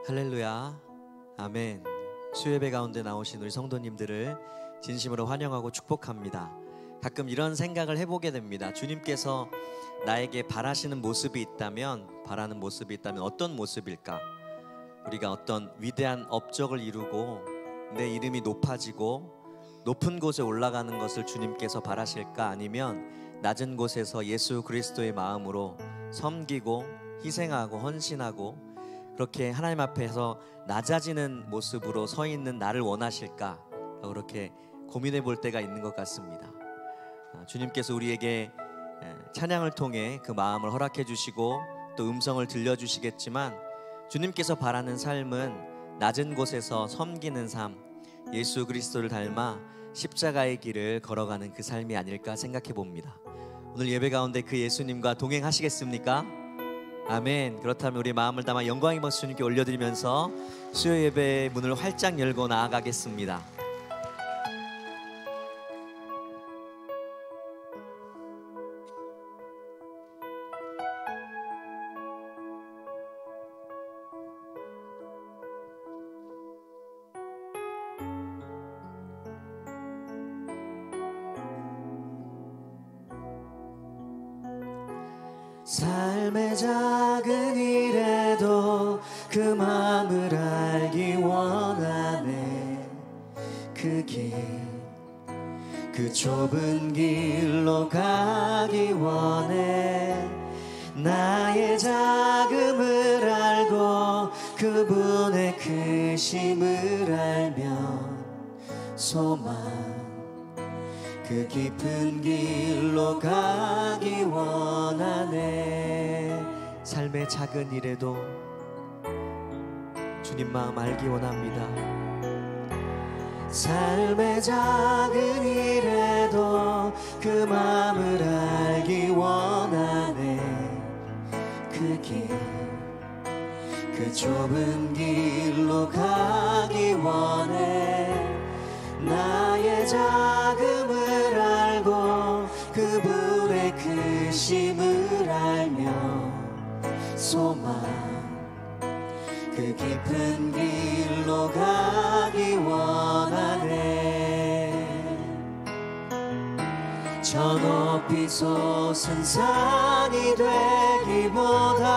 할렐루야, 아멘. 수요예배 가운데 나오신 우리 성도님들을 진심으로 환영하고 축복합니다. 가끔 이런 생각을 해보게 됩니다. 주님께서 나에게 바라는 모습이 있다면 어떤 모습일까? 우리가 어떤 위대한 업적을 이루고 내 이름이 높아지고 높은 곳에 올라가는 것을 주님께서 바라실까? 아니면 낮은 곳에서 예수 그리스도의 마음으로 섬기고 희생하고 헌신하고 그렇게 하나님 앞에서 낮아지는 모습으로 서 있는 나를 원하실까? 그렇게 고민해 볼 때가 있는 것 같습니다. 주님께서 우리에게 찬양을 통해 그 마음을 허락해 주시고 또 음성을 들려주시겠지만 주님께서 바라는 삶은 낮은 곳에서 섬기는 삶, 예수 그리스도를 닮아 십자가의 길을 걸어가는 그 삶이 아닐까 생각해 봅니다. 오늘 예배 가운데 그 예수님과 동행하시겠습니까? 아멘. 그렇다면 우리 마음을 담아 영광의 박수 주님께 올려드리면서 수요 예배의 문을 활짝 열고 나아가겠습니다. 삶의 작은 일에도 그 마음을 알기 원하네. 그 길, 그 좁은 길로 가기 원해. 나의 작음을 알고 그분의 크심을 알면 소망 그 깊은 길로 가기 원하네. 삶의 작은 일에도 주님 마음 알기 원합니다. 삶의 작은 일에도 그 마음을 알기 원하네. 그 길, 그 좁은 길로 가기 원해. 나의 작음을 알고 그분의 크심을 알며 소망 그 깊은 길로 가기 원하네. 저 높이 솟은 산이 되기보다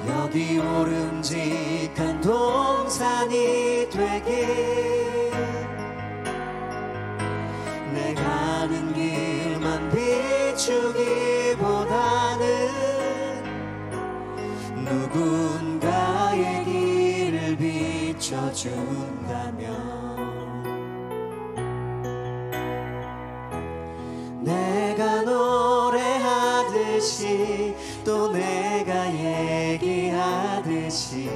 여기 오름직한 동산이 되길. 내 가는 길만 비추기보다는 누군가의 길을 비춰준다면 내가 노래하듯이 또 내가 얘기하듯이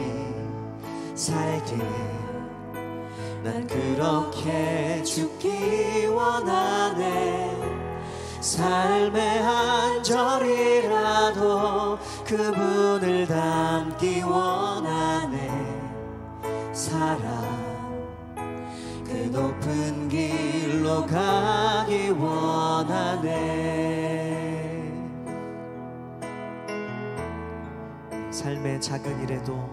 살길 난 그렇게 죽기 원하네. 삶의 한 절이라도 그분을 닮기 원하네. 사랑 그 높은 길로 가기 원하네. 삶의 작은 일에도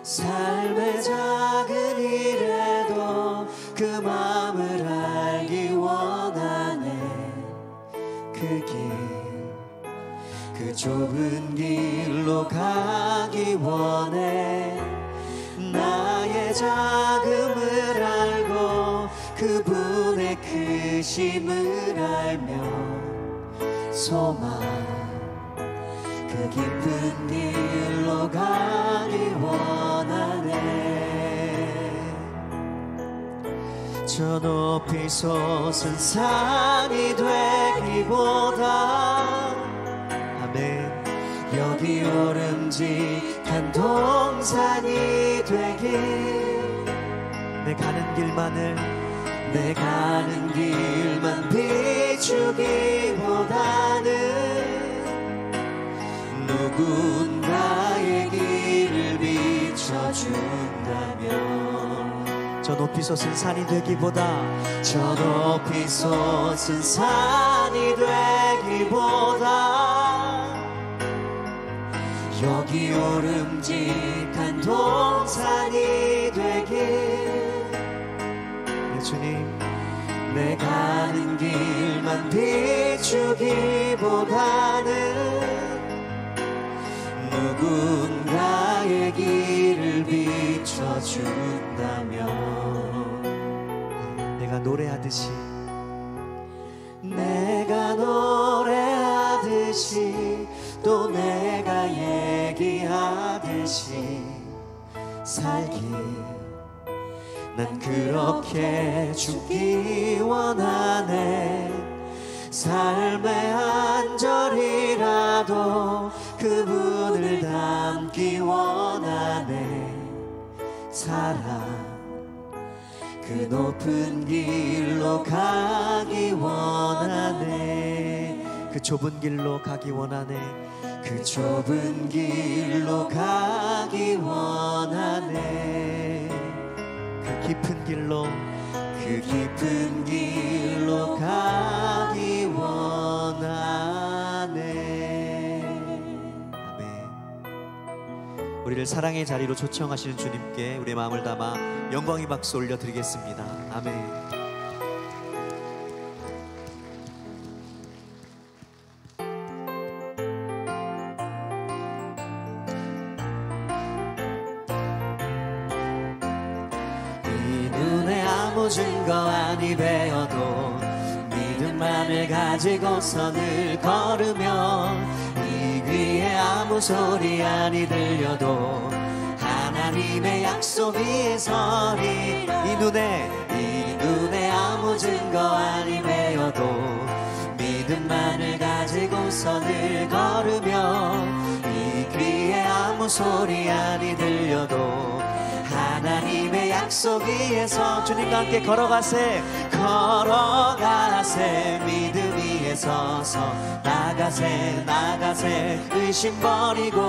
삶의 작은 일에도 그 마음을 알기 원하네. 그 길, 그 좁은 길로 가기 원해. 나의 작음을 알고 그분의 크심을 알며 소망 그 깊은 길로 가기 원하네. 저 높이 솟은 산이 되기보다 아멘 여기 오름직한 동산이 되길. 내 가는 길만 비추기보다는 누군가의 길을 비춰준다면 저 높이 솟은 산이 되기보다 저 높이 솟은 산이 되기보다 여기 오름직한 동산이 되길. 네, 주님, 내 가는 길만 비추기보다는 누군가의 길을 비춰준다면, 내가 노래하듯이 또 내가 얘기하듯이 살기, 난 그렇게 죽기 원하네. 삶의 한 절이라도 그분을 닮기 원하네. 사랑 그 높은 길로 가기 원하네. 그 좁은 길로 가기 원하네. 그 좁은 길로 가기 원하네. 그 깊은 길로 가기 원하네. 아멘. 우리를 사랑의 자리로 초청하시는 주님께 우리의 마음을 담아 영광의 박수 올려드리겠습니다. 아멘. 증거 아니 배워도 믿음만을 가지고서 늘 걸으면, 이 귀에 아무 소리 아니 들려도 하나님의 약속 위에 서리라. 이 눈에 아무 증거 아니 배워도 믿음만을 가지고서 늘 걸으면, 이 귀에 아무 소리 아니 들려도 하나님의 약속 위에서 주님과 함께 걸어가세. 믿음 위에 서서 나가세 의심 버리고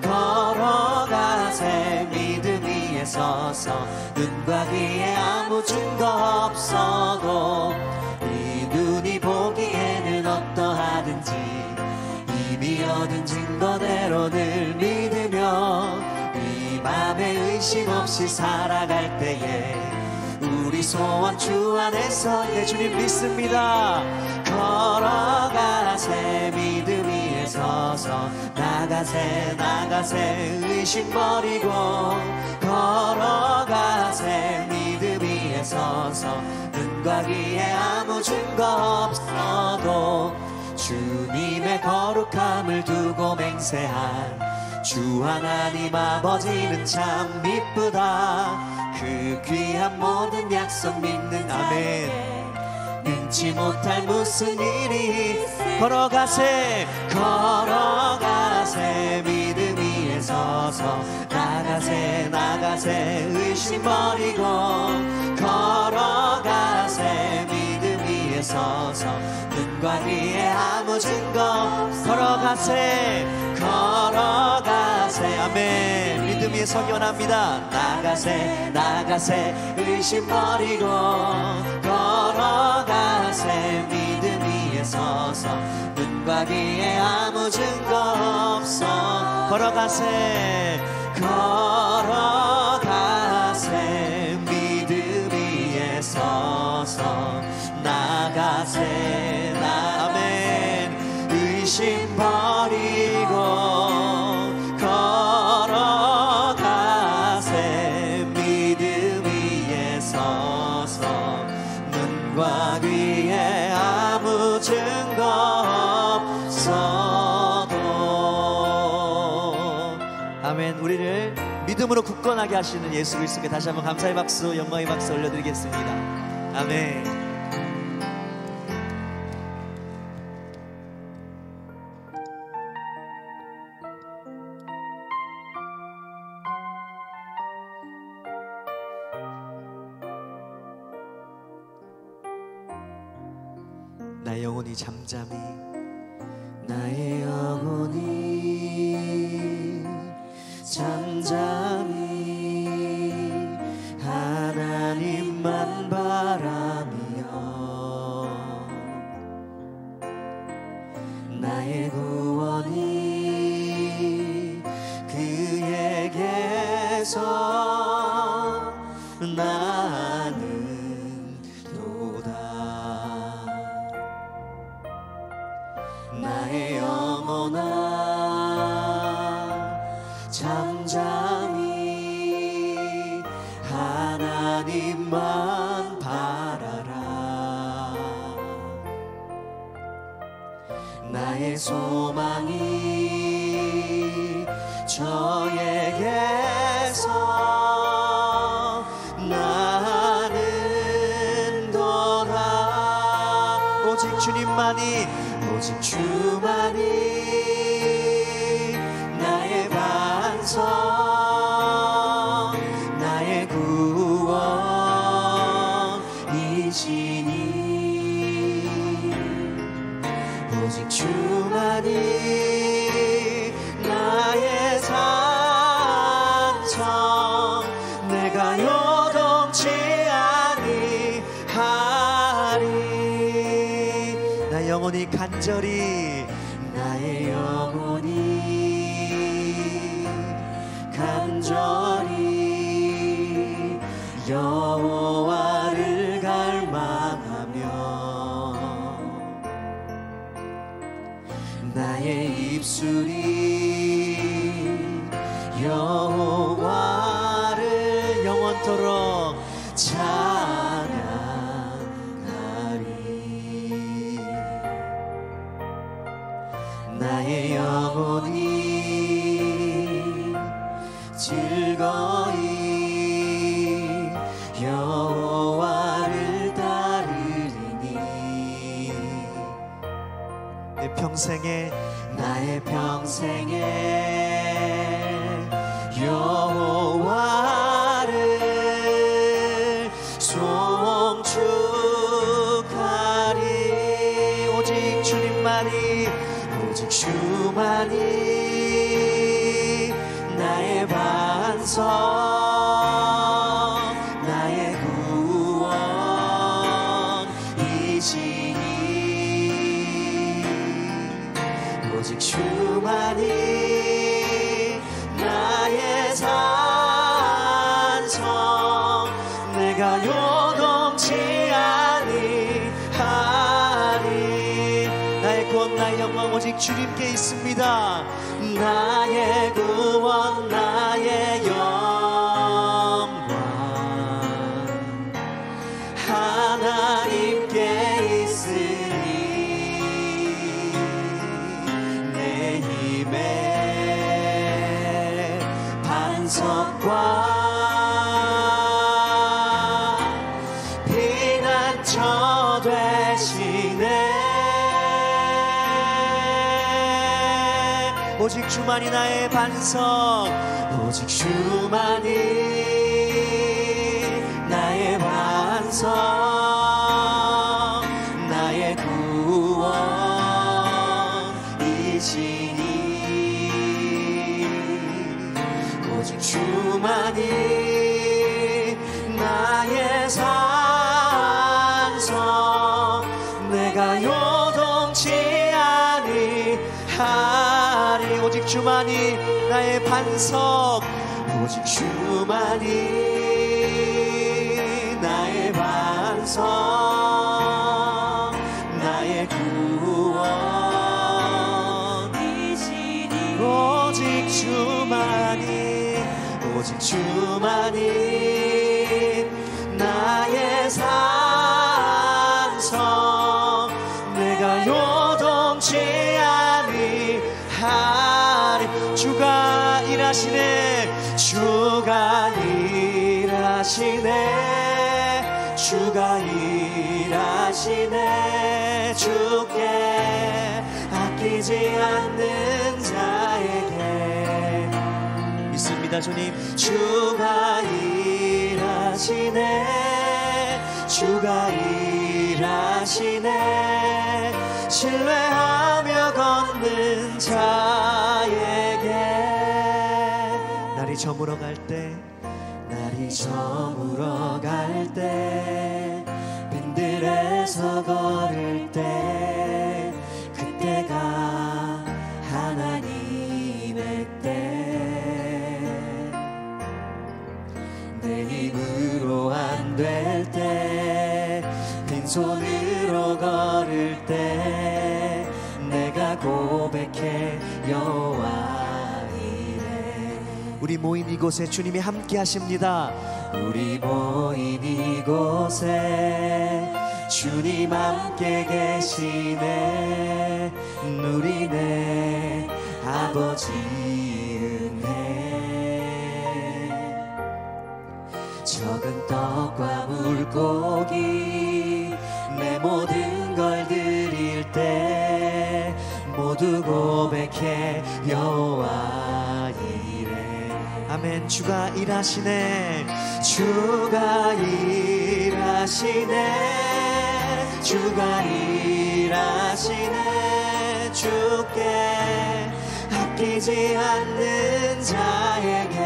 걸어가세. 믿음 위에 서서 눈과 귀에 아무 증거 없어도 이 눈이 보기에는 어떠하든지 이미 얻은 증거대로 늘 믿으며 맘에 의심 없이 살아갈 때에 우리 소원 주 안에서 내 주님 믿습니다. 걸어가세. 믿음 위에 서서 나가세 의심 버리고 걸어가세. 믿음 위에 서서 눈과 귀에 아무 증거 없어도 주님의 거룩함을 두고 맹세한 주 하나님 아버지는 참 미쁘다. 그 귀한 모든 약속 믿는 아멘. 능치 못할 무슨 일이 걸어가세. 믿음 위에 서서 나가세 의심 버리고 걸어가세. 믿음 위에 서서 눈과 귀에 아무 증거 걸어가세. 아멘. 믿음 위에 서기 원합니다. 나가세 의심 버리고 걸어가세. 믿음 위에 서서 눈과 귀에 아무 증거 없어 걸어가세. 믿음 위에 서서 나가세. 아멘. 의심 버리고 걸어가세. 믿음 위에 서서 눈과 귀에 아무 증거 없어도. 아멘. 우리를 믿음으로 굳건하게 하시는 예수 그리스도께 다시 한번 감사의 박수, 영광의 박수 올려드리겠습니다. 아멘. 나의 영혼이 잠잠히 나의 영혼이 잠잠히 하나님만 바라며 나의 구원이 나의 소망이 저에게서 나는 도다. 오직 주님만이, 오직 주만이 나의 반석, 나의 구원이시니 오직 주만이 나의 산성, 내가 요동치 아니하리. 나의 영혼이 간절히, 나의 영혼이 간절히 여호와를 갈망하며 나의 입술이 여호와를 영원토록 찬양하리. 나의 영혼이 즐거이 여호와를 따르리니 내 평생에, 나의 평생에 여호와를 송축하리. 오직 주님만이, 오직 주만이 나의 반석, 나의 구원이시니 오직 주만이 나의 산성, 내가 요동치 아니하리. 나의 구원, 나의 영광 오직 주님께 있습니다. 나의 구원, 나의 영광 하나님께 있으니 내 힘의 반석과 피난처 되시네. 오직 주만이 나의 반석, 오직 주만이 나의 반석, 나의 구원이시니 오직 주만이 나의 산성, 내가 요동치 아니하리. 오직 주만이 나의 반석, 오직 주만이 나의 반석, 나의 구원이시니 오직 주만이, 오직 주만이 나의 산성, 내가 요동치 아니하리. 주가 일하시네, 주가 일하시네, 주가 일하시네. 주께 아끼지 않는 자에게 믿습니다. 주님, 주가 일하시네, 주가 일하시네. 신뢰하며 걷는 자에게 날이 저물어 갈 때, 날이 저물어 갈 때, 빈들에서 걸을 때, 그때가 하나님의 때. 내 힘으로 안 될 때, 빈손으로 걸을 때, 내가 고백해 여호와 이래. 우리 모인 이곳에 주님이 함께 하십니다. 우리 모인 이곳에 주님 함께 계시네. 누리네 아버지 은혜. 적은 떡과 물고기 내 모든 걸 드릴 때 모두 고백해 여호와 이래. 아멘. 주가 일하시네. 주가 일하시네. 주가 일하시네. 주께 아끼지 않는 자에게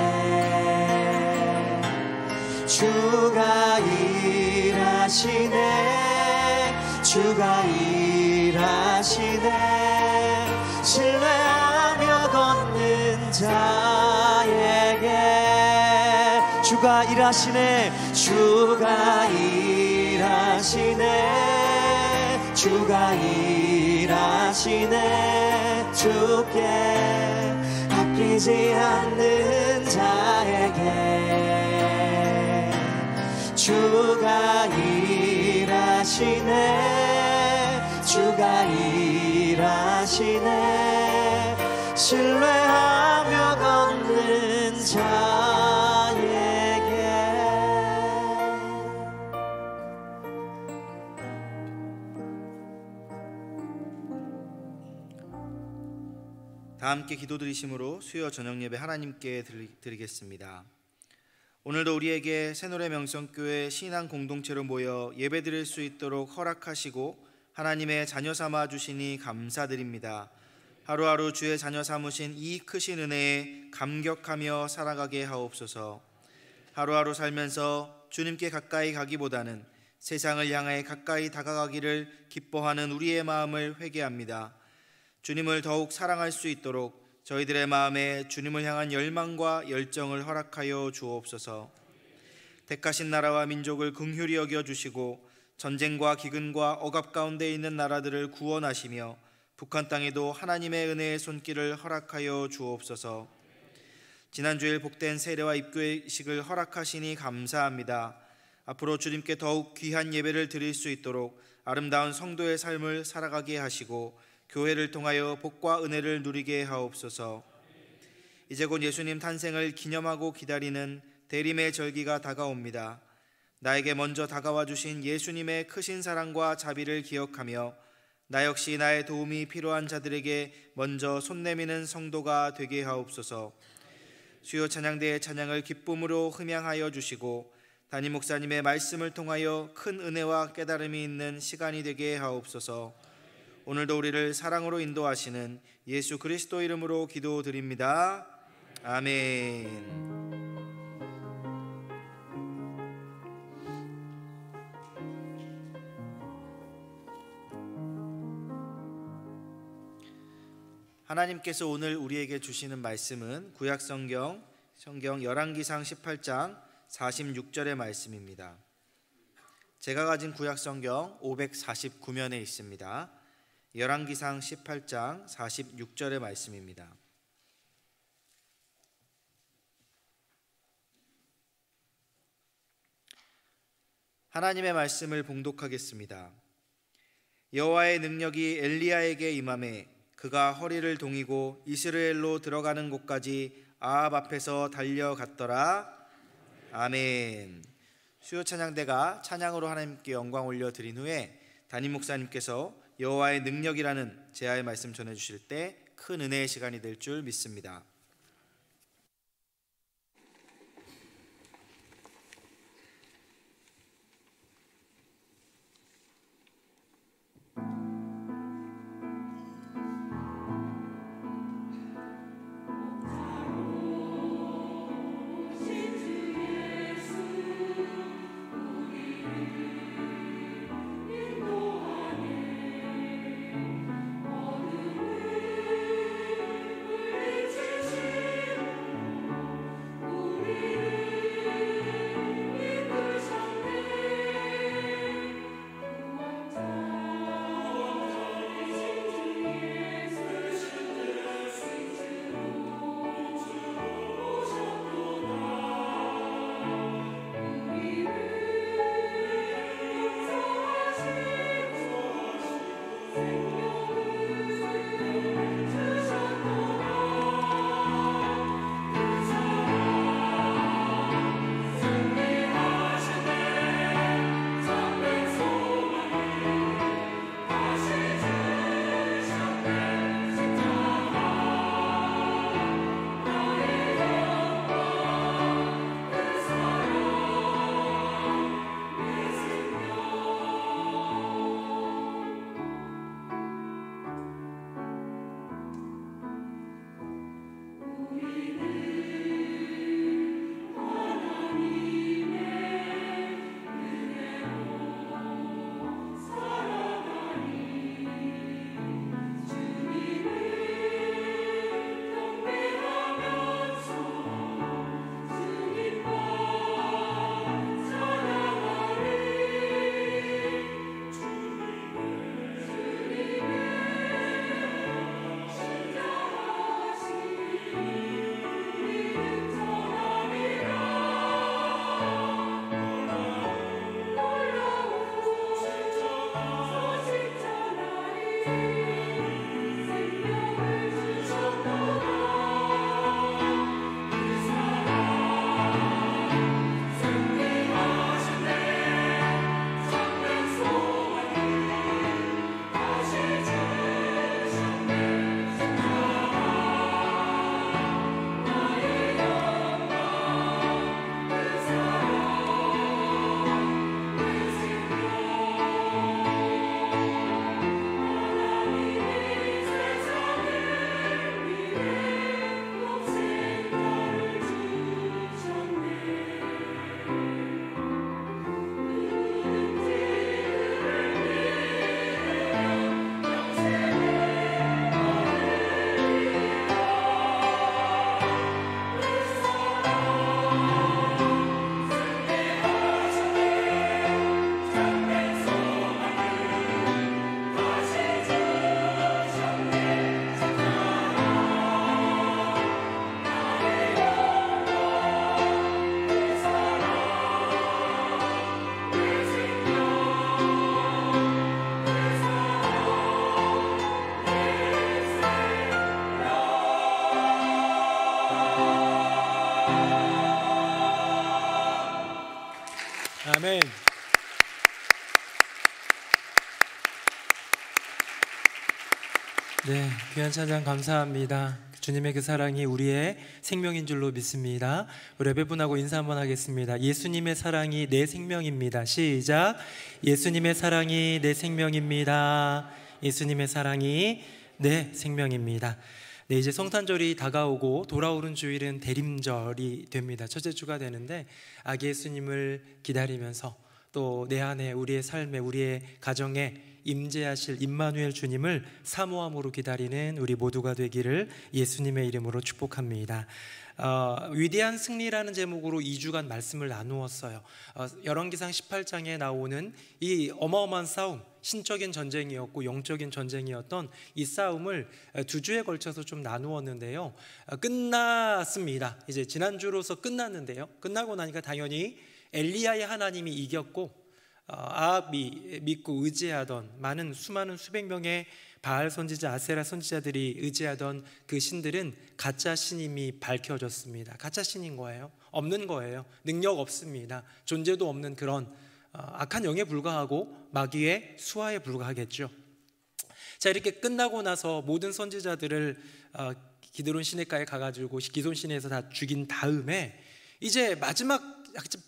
주가 일하시네. 주가 일하시네. 신뢰하며 걷는 자에게 주가 일하시네. 주가 일하시네. 주가 일하시네. 주께 아끼지 않는 자에게 주가 일하시네. 주가 일하시네. 신뢰하며 걷는 자에게. 다 함께 기도드리심으로 수요 저녁 예배 하나님께 드리겠습니다. 오늘도 우리에게 새노래 명성교회 신앙 공동체로 모여 예배드릴 수 있도록 허락하시고 하나님의 자녀 삼아 주시니 감사드립니다. 하루하루 주의 자녀 삼으신 이 크신 은혜에 감격하며 살아가게 하옵소서. 하루하루 살면서 주님께 가까이 가기보다는 세상을 향해 가까이 다가가기를 기뻐하는 우리의 마음을 회개합니다. 주님을 더욱 사랑할 수 있도록 저희들의 마음에 주님을 향한 열망과 열정을 허락하여 주옵소서. 택하신 나라와 민족을 긍휼히 여겨주시고 전쟁과 기근과 억압 가운데 있는 나라들을 구원하시며 북한 땅에도 하나님의 은혜의 손길을 허락하여 주옵소서. 지난주일 복된 세례와 입교식을 허락하시니 감사합니다. 앞으로 주님께 더욱 귀한 예배를 드릴 수 있도록 아름다운 성도의 삶을 살아가게 하시고 교회를 통하여 복과 은혜를 누리게 하옵소서. 이제 곧 예수님 탄생을 기념하고 기다리는 대림의 절기가 다가옵니다. 나에게 먼저 다가와 주신 예수님의 크신 사랑과 자비를 기억하며 나 역시 나의 도움이 필요한 자들에게 먼저 손 내미는 성도가 되게 하옵소서. 수요 찬양대의 찬양을 기쁨으로 흠양하여 주시고 담임 목사님의 말씀을 통하여 큰 은혜와 깨달음이 있는 시간이 되게 하옵소서. 오늘도 우리를 사랑으로 인도하시는 예수 그리스도 이름으로 기도드립니다. 아멘. 하나님께서 오늘 우리에게 주시는 말씀은 구약성경 열왕기상 18장 46절의 말씀입니다. 제가 가진 구약성경 549면에 있습니다. 열왕기상 18장 46절의 말씀입니다. 하나님의 말씀을 봉독하겠습니다. 여호와의 능력이 엘리야에게 임하매 그가 허리를 동이고 이스라엘로 들어가는 곳까지 아합 앞에서 달려갔더라. 아멘. 수요 찬양대가 찬양으로 하나님께 영광 올려드린 후에 담임 목사님께서 여호와의 능력이라는 제아의 말씀 전해주실 때 큰 은혜의 시간이 될 줄 믿습니다. 아멘. 네, 귀한 찬양 감사합니다. 주님의 그 사랑이 우리의 생명인 줄로 믿습니다. 우리 예배분하고 인사 한번 하겠습니다. 예수님의 사랑이 내 생명입니다. 시작. 예수님의 사랑이 내 생명입니다. 예수님의 사랑이 내 생명입니다. 네, 이제 성탄절이 다가오고 돌아오는 주일은 대림절이 됩니다. 첫째 주가 되는데 아기 예수님을 기다리면서 또 내 안에 우리의 삶에 우리의 가정에 임재하실 임마누엘 주님을 사모함으로 기다리는 우리 모두가 되기를 예수님의 이름으로 축복합니다. 위대한 승리라는 제목으로 2주간 말씀을 나누었어요. 열왕기상 18장에 나오는 이 어마어마한 싸움, 신적인 전쟁이었고 영적인 전쟁이었던 이 싸움을 2주에 걸쳐서 좀 나누었는데요. 끝났습니다. 이제 지난주로서 끝났는데요. 끝나고 나니까 당연히 엘리야의 하나님이 이겼고 아합이 믿고 의지하던 수많은 수백 명의 바알 선지자, 아세라 선지자들이 의지하던 그 신들은 가짜 신임이 밝혀졌습니다. 가짜 신인 거예요. 없는 거예요. 능력 없습니다. 존재도 없는 그런 악한 영에 불과하고 마귀의 수하에 불과하겠죠. 자, 이렇게 끝나고 나서 모든 선지자들을 기드론 시내가에 가가지고 기손 시내에서 다 죽인 다음에 이제 마지막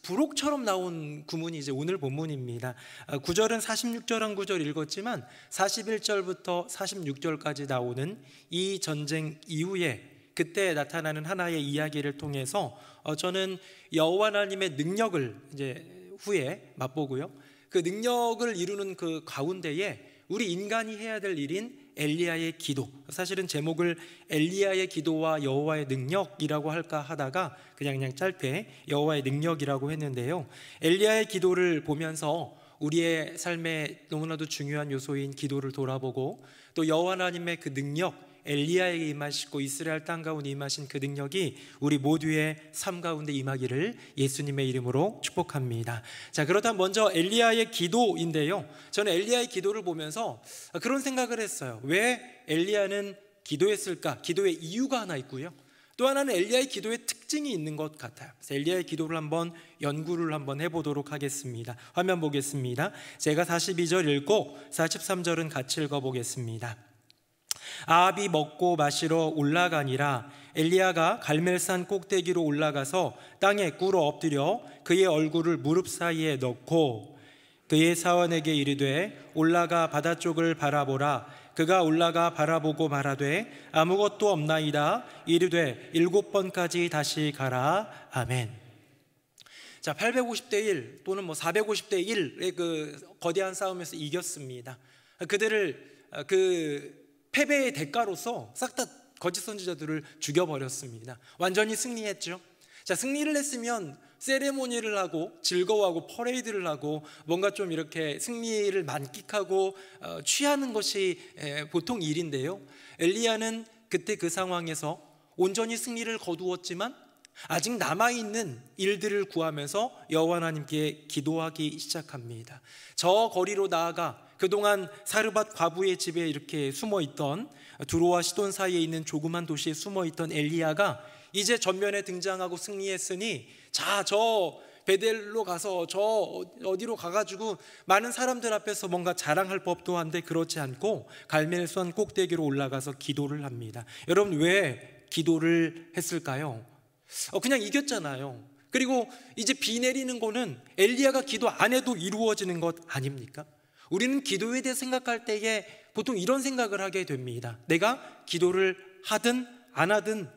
부록처럼 나온 구문이 이제 오늘 본문입니다. 9절은 46절 한 구절 읽었지만 41절부터 46절까지 나오는 이 전쟁 이후에 그때 나타나는 하나의 이야기를 통해서 저는 여호와 하나님의 능력을 이제 후에 맛보고요. 그 능력을 이루는 그 가운데에 우리 인간이 해야 될 일인 엘리야의 기도, 사실은 제목을 엘리야의 기도와 여호와의 능력이라고 할까 하다가 그냥 짧게 여호와의 능력이라고 했는데요. 엘리야의 기도를 보면서 우리의 삶에 너무나도 중요한 요소인 기도를 돌아보고 또 여호와 하나님의 그 능력, 엘리야에게 임하시고 이스라엘 땅 가운데 임하신 그 능력이 우리 모두의 삶 가운데 임하기를 예수님의 이름으로 축복합니다. 자, 그렇다면 먼저 엘리야의 기도인데요, 저는 엘리야의 기도를 보면서 그런 생각을 했어요. 왜 엘리야는 기도했을까? 기도의 이유가 하나 있고요, 또 하나는 엘리야의 기도의 특징이 있는 것 같아요. 그래서 엘리야의 기도를 연구를 한번 해보도록 하겠습니다. 화면 보겠습니다. 제가 42절 읽고 43절은 같이 읽어보겠습니다. 아합이 먹고 마시러 올라가니라. 엘리야가 갈멜산 꼭대기로 올라가서 땅에 꿇어 엎드려 그의 얼굴을 무릎 사이에 넣고 그의 사원에게 이르되 올라가 바다 쪽을 바라보라. 그가 올라가 바라보고 말하되 아무것도 없나이다. 이르되 7번까지 다시 가라. 아멘. 자, 850대 1 또는 450대 1의 그 거대한 싸움에서 이겼습니다. 그들을 그 패배의 대가로서 싹 다 거짓 선지자들을 죽여버렸습니다. 완전히 승리했죠. 자, 승리를 했으면 세레모니를 하고 즐거워하고 퍼레이드를 하고 뭔가 좀 이렇게 승리를 만끽하고 취하는 것이 보통 일인데요, 엘리야는 그때 그 상황에서 온전히 승리를 거두었지만 아직 남아있는 일들을 구하면서 여호와 하나님께 기도하기 시작합니다. 저 거리로 나아가 그동안 사르밧 과부의 집에 이렇게 숨어있던, 두로와 시돈 사이에 있는 조그만 도시에 숨어있던 엘리야가 이제 전면에 등장하고 승리했으니 자, 저 베델로 가서 저 어디로 가가지고 많은 사람들 앞에서 뭔가 자랑할 법도 한데 그렇지 않고 갈멜산 꼭대기로 올라가서 기도를 합니다. 여러분, 왜 기도를 했을까요? 그냥 이겼잖아요. 그리고 이제 비 내리는 거는 엘리야가 기도 안 해도 이루어지는 것 아닙니까? 우리는 기도에 대해 생각할 때에 보통 이런 생각을 하게 됩니다. 내가 기도를 하든 안 하든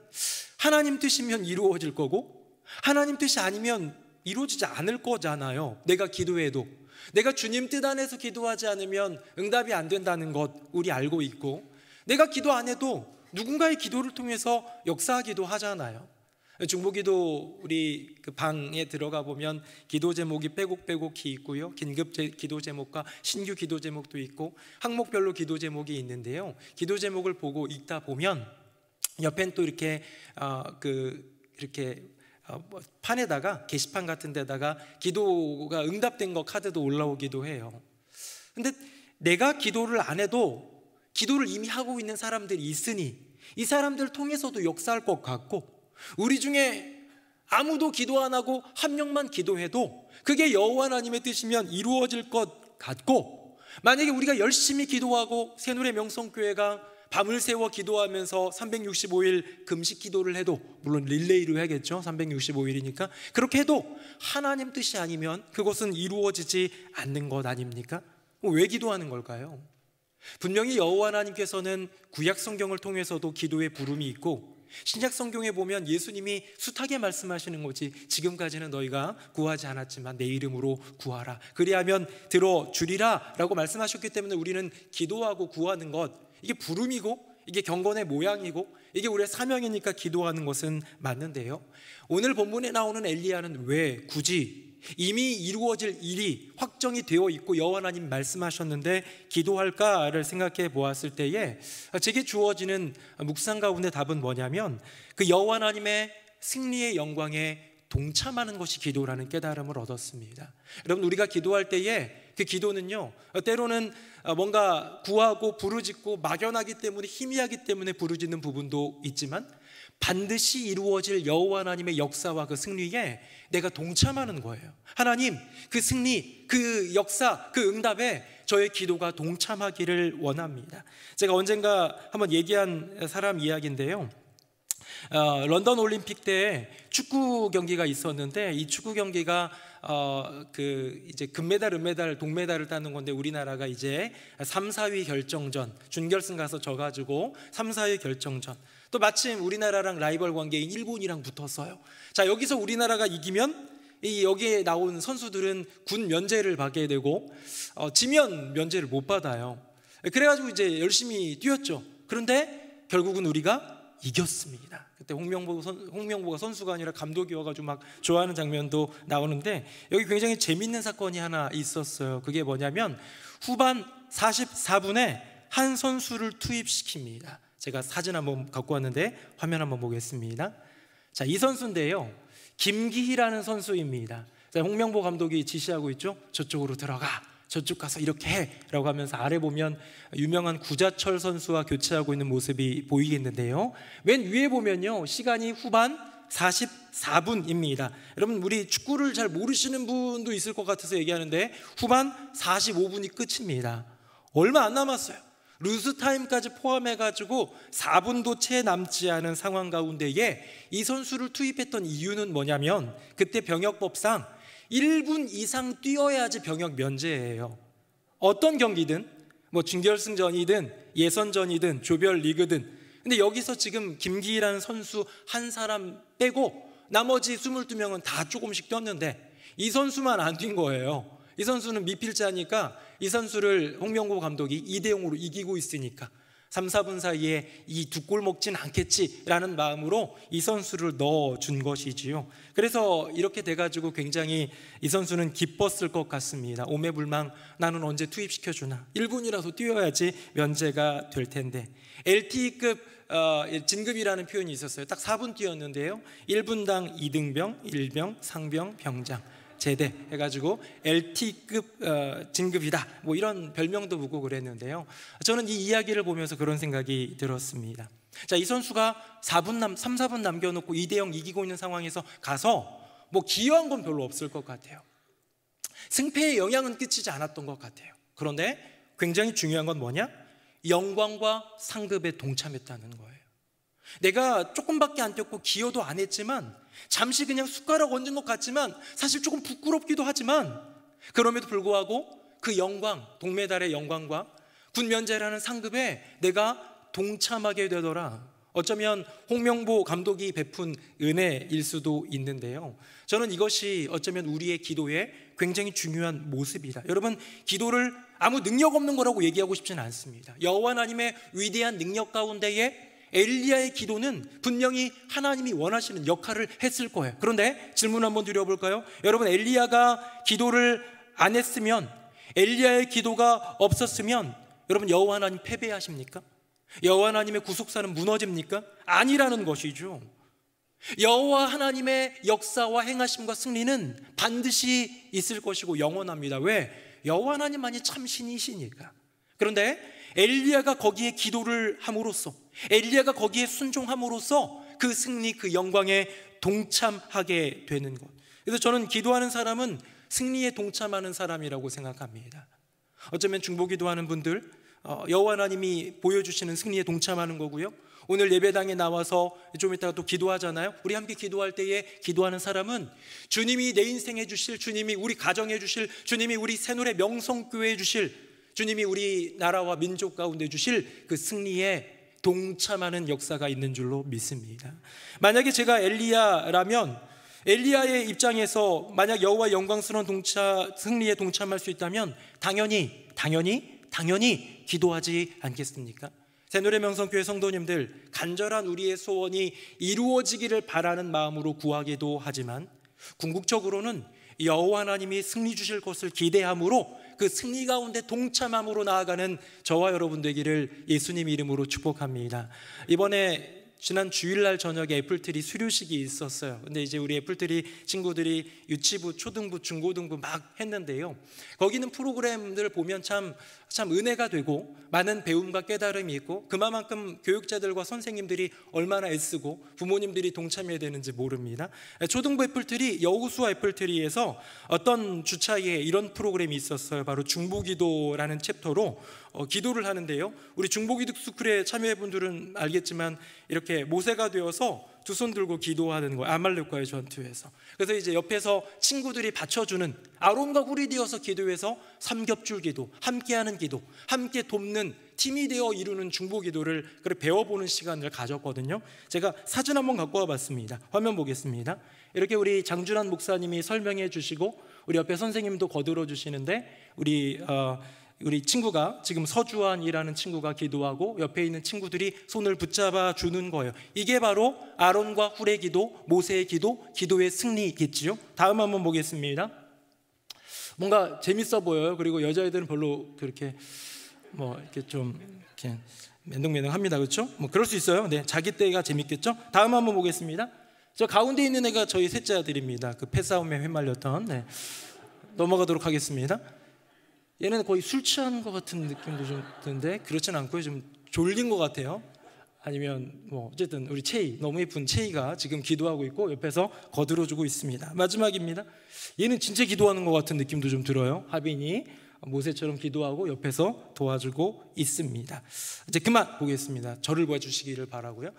하나님 뜻이면 이루어질 거고 하나님 뜻이 아니면 이루어지지 않을 거잖아요. 내가 기도해도 내가 주님 뜻 안에서 기도하지 않으면 응답이 안 된다는 것 우리 알고 있고, 내가 기도 안 해도 누군가의 기도를 통해서 역사하기도 하잖아요. 중보기도 우리 그 방에 들어가 보면 기도 제목이 빼곡빼곡히 있고요, 긴급 기도 제목과 신규 기도 제목도 있고 항목별로 기도 제목이 있는데요, 기도 제목을 보고 읽다 보면 옆엔 또 이렇게 판에다가 게시판 같은 데다가 기도가 응답된 거 카드도 올라오기도 해요. 근데 내가 기도를 안 해도 기도를 이미 하고 있는 사람들이 있으니 이 사람들 통해서도 역사할 것 같고, 우리 중에 아무도 기도 안 하고 한 명만 기도해도 그게 여호와 하나님의 뜻이면 이루어질 것 같고, 만약에 우리가 열심히 기도하고 새누리 명성교회가 밤을 새워 기도하면서 365일 금식 기도를 해도, 물론 릴레이로 해야겠죠, 365일이니까 그렇게 해도 하나님 뜻이 아니면 그것은 이루어지지 않는 것 아닙니까? 왜 기도하는 걸까요? 분명히 여호와 하나님께서는 구약 성경을 통해서도 기도의 부름이 있고, 신약 성경에 보면 예수님이 숱하게 말씀하시는 거지, 지금까지는 너희가 구하지 않았지만 내 이름으로 구하라, 그리하면 들어주리라 라고 말씀하셨기 때문에 우리는 기도하고 구하는 것, 이게 부름이고 이게 경건의 모양이고 이게 우리의 사명이니까 기도하는 것은 맞는데요, 오늘 본문에 나오는 엘리야는 왜 굳이 이미 이루어질 일이 확정이 되어 있고 여호와 하나님 말씀하셨는데 기도할까를 생각해 보았을 때에 제게 주어지는 묵상 가운데 답은 뭐냐면, 그 여호와 하나님의 승리의 영광에 동참하는 것이 기도라는 깨달음을 얻었습니다. 여러분, 우리가 기도할 때에 그 기도는요, 때로는 뭔가 구하고 부르짖고 막연하기 때문에, 희미하기 때문에 부르짖는 부분도 있지만 반드시 이루어질 여호와 하나님의 역사와 그 승리에 내가 동참하는 거예요. 하나님, 그 승리, 그 역사, 그 응답에 저의 기도가 동참하기를 원합니다. 제가 언젠가 한번 얘기한 사람 이야기인데요, 런던 올림픽 때 축구 경기가 있었는데 이 축구 경기가 이제 금메달, 은메달, 동메달을 따는 건데 우리나라가 이제 3, 4위 결정전, 준결승 가서 져가지고 3, 4위 결정전, 또 마침 우리나라랑 라이벌 관계인 일본이랑 붙었어요. 자, 여기서 우리나라가 이기면 여기에 나온 선수들은 군 면제를 받게 되고 지면 면제를 못 받아요. 그래가지고 이제 열심히 뛰었죠. 그런데 결국은 우리가 이겼습니다. 그때 홍명보가 선수가 아니라 감독이어가지고 막 좋아하는 장면도 나오는데, 여기 굉장히 재밌는 사건이 하나 있었어요. 그게 뭐냐면 후반 44분에 한 선수를 투입시킵니다. 제가 사진 한번 갖고 왔는데 화면 한번 보겠습니다. 자, 이 선수인데요, 김기희라는 선수입니다. 자, 홍명보 감독이 지시하고 있죠. 저쪽으로 들어가, 저쪽 가서 이렇게 해 라고 하면서 아래 보면 유명한 구자철 선수와 교체하고 있는 모습이 보이겠는데요, 맨 위에 보면요, 시간이 후반 44분입니다. 여러분, 우리 축구를 잘 모르시는 분도 있을 것 같아서 얘기하는데 후반 45분이 끝입니다. 얼마 안 남았어요. 루즈타임까지 포함해가지고 4분도 채 남지 않은 상황 가운데에 이 선수를 투입했던 이유는 뭐냐면, 그때 병역법상 1분 이상 뛰어야지 병역 면제예요. 어떤 경기든, 뭐 준결승전이든 예선전이든 조별리그든. 근데 여기서 지금 김기희라는 선수 한 사람 빼고 나머지 22명은 다 조금씩 뛰었는데 이 선수만 안 뛴 거예요. 이 선수는 미필자니까 이 선수를 홍명보 감독이 2대0으로 이기고 있으니까 3, 4분 사이에 이 두 골 먹진 않겠지라는 마음으로 이 선수를 넣어준 것이지요. 그래서 이렇게 돼가지고 굉장히 이 선수는 기뻤을 것 같습니다. 오매불망 나는 언제 투입시켜주나, 1분이라도 뛰어야지 면제가 될 텐데. LTE급 진급이라는 표현이 있었어요. 딱 4분 뛰었는데요, 1분당 2등병, 1병, 상병, 병장, 제대 해가지고 LT급 진급이다, 뭐 이런 별명도 붙고 그랬는데요, 저는 이 이야기를 보면서 그런 생각이 들었습니다. 자, 이 선수가 3, 4분 남겨놓고 2대0 이기고 있는 상황에서 가서 뭐 기여한 건 별로 없을 것 같아요. 승패의 영향은 끼치지 않았던 것 같아요. 그런데 굉장히 중요한 건 뭐냐? 영광과 상급에 동참했다는 거예요. 내가 조금밖에 안 뛰었고 기여도 안 했지만, 잠시 그냥 숟가락 얹은 것 같지만 사실 조금 부끄럽기도 하지만, 그럼에도 불구하고 그 영광, 동메달의 영광과 군면제라는 상급에 내가 동참하게 되더라. 어쩌면 홍명보 감독이 베푼 은혜일 수도 있는데요, 저는 이것이 어쩌면 우리의 기도에 굉장히 중요한 모습이다. 여러분, 기도를 아무 능력 없는 거라고 얘기하고 싶지는 않습니다. 여호와 하나님의 위대한 능력 가운데에 엘리야의 기도는 분명히 하나님이 원하시는 역할을 했을 거예요. 그런데 질문 한번 드려볼까요? 여러분, 엘리야가 기도를 안 했으면, 엘리야의 기도가 없었으면 여러분, 여호와 하나님 패배하십니까? 여호와 하나님의 구속사는 무너집니까? 아니라는 것이죠. 여호와 하나님의 역사와 행하심과 승리는 반드시 있을 것이고 영원합니다. 왜? 여호와 하나님만이 참 신이시니까. 그런데 엘리야가 거기에 기도를 함으로써, 엘리야가 거기에 순종함으로써 그 승리, 그 영광에 동참하게 되는 것. 그래서 저는 기도하는 사람은 승리에 동참하는 사람이라고 생각합니다. 어쩌면 중보기도하는 분들, 여호와 하나님이 보여주시는 승리에 동참하는 거고요, 오늘 예배당에 나와서 좀 이따가 또 기도하잖아요. 우리 함께 기도할 때에 기도하는 사람은 주님이 내 인생에 주실, 주님이 우리 가정에 주실, 주님이 우리 새노래 명성교회에 주실, 주님이 우리 나라와 민족 가운데 주실 그 승리에 동참하는 역사가 있는 줄로 믿습니다. 만약에 제가 엘리야라면, 엘리야의 입장에서 만약 여호와 영광스러운 승리에 동참할 수 있다면 당연히 기도하지 않겠습니까? 새노래 명성교회 성도님들, 간절한 우리의 소원이 이루어지기를 바라는 마음으로 구하기도 하지만 궁극적으로는 여호와 하나님이 승리 주실 것을 기대함으로 그 승리 가운데 동참함으로 나아가는 저와 여러분 되기를 예수님 이름으로 축복합니다. 이번에 지난 주일날 저녁에 애플트리 수료식이 있었어요. 근데 이제 우리 애플트리 친구들이 유치부, 초등부, 중고등부 막 했는데요, 거기는 프로그램들을 보면 참 은혜가 되고 많은 배움과 깨달음이 있고, 그만큼 교육자들과 선생님들이 얼마나 애쓰고 부모님들이 동참해야 되는지 모릅니다. 초등부 애플트리, 여우수와 애플트리에서 어떤 주차에 이런 프로그램이 있었어요. 바로 중보기도라는 챕터로 기도를 하는데요, 우리 중보기도 스쿨에 참여해 분들은 알겠지만 이렇게 모세가 되어서 두 손 들고 기도하는 거예요. 아말렉과의 전투에서. 그래서 이제 옆에서 친구들이 받쳐주는, 아론과 훌이 되어서 기도해서 삼겹줄 기도, 함께하는 기도, 함께 돕는 팀이 되어 이루는 중보기도를 배워보는 시간을 가졌거든요. 제가 사진 한번 갖고 와봤습니다. 화면 보겠습니다. 이렇게 우리 장준환 목사님이 설명해 주시고 우리 옆에 선생님도 거들어 주시는데, 우리 친구가, 지금 서주환이라는 친구가 기도하고 옆에 있는 친구들이 손을 붙잡아 주는 거예요. 이게 바로 아론과 훌의 기도, 모세의 기도, 기도의 승리겠지요. 다음 한번 보겠습니다. 뭔가 재밌어 보여요. 그리고 여자애들은 별로 그렇게 이렇게 좀 이렇게 맨동맨동합니다. 그렇죠? 뭐 그럴 수 있어요. 네, 자기 때가 재밌겠죠? 다음 한번 보겠습니다. 저 가운데 있는 애가 저희 셋째 아들입니다. 그 패싸움에 휘말렸던. 네. 넘어가도록 하겠습니다. 얘는 거의 술 취한 것 같은 느낌도 좀 드는데 그렇진 않고요. 좀 졸린 것 같아요. 아니면 뭐 어쨌든 우리 채희, 너무 예쁜 채희가 지금 기도하고 있고 옆에서 거들어주고 있습니다. 마지막입니다. 얘는 진짜 기도하는 것 같은 느낌도 좀 들어요. 하빈이 모세처럼 기도하고 옆에서 도와주고 있습니다. 이제 그만 보겠습니다. 저를 봐주시기를 바라고요.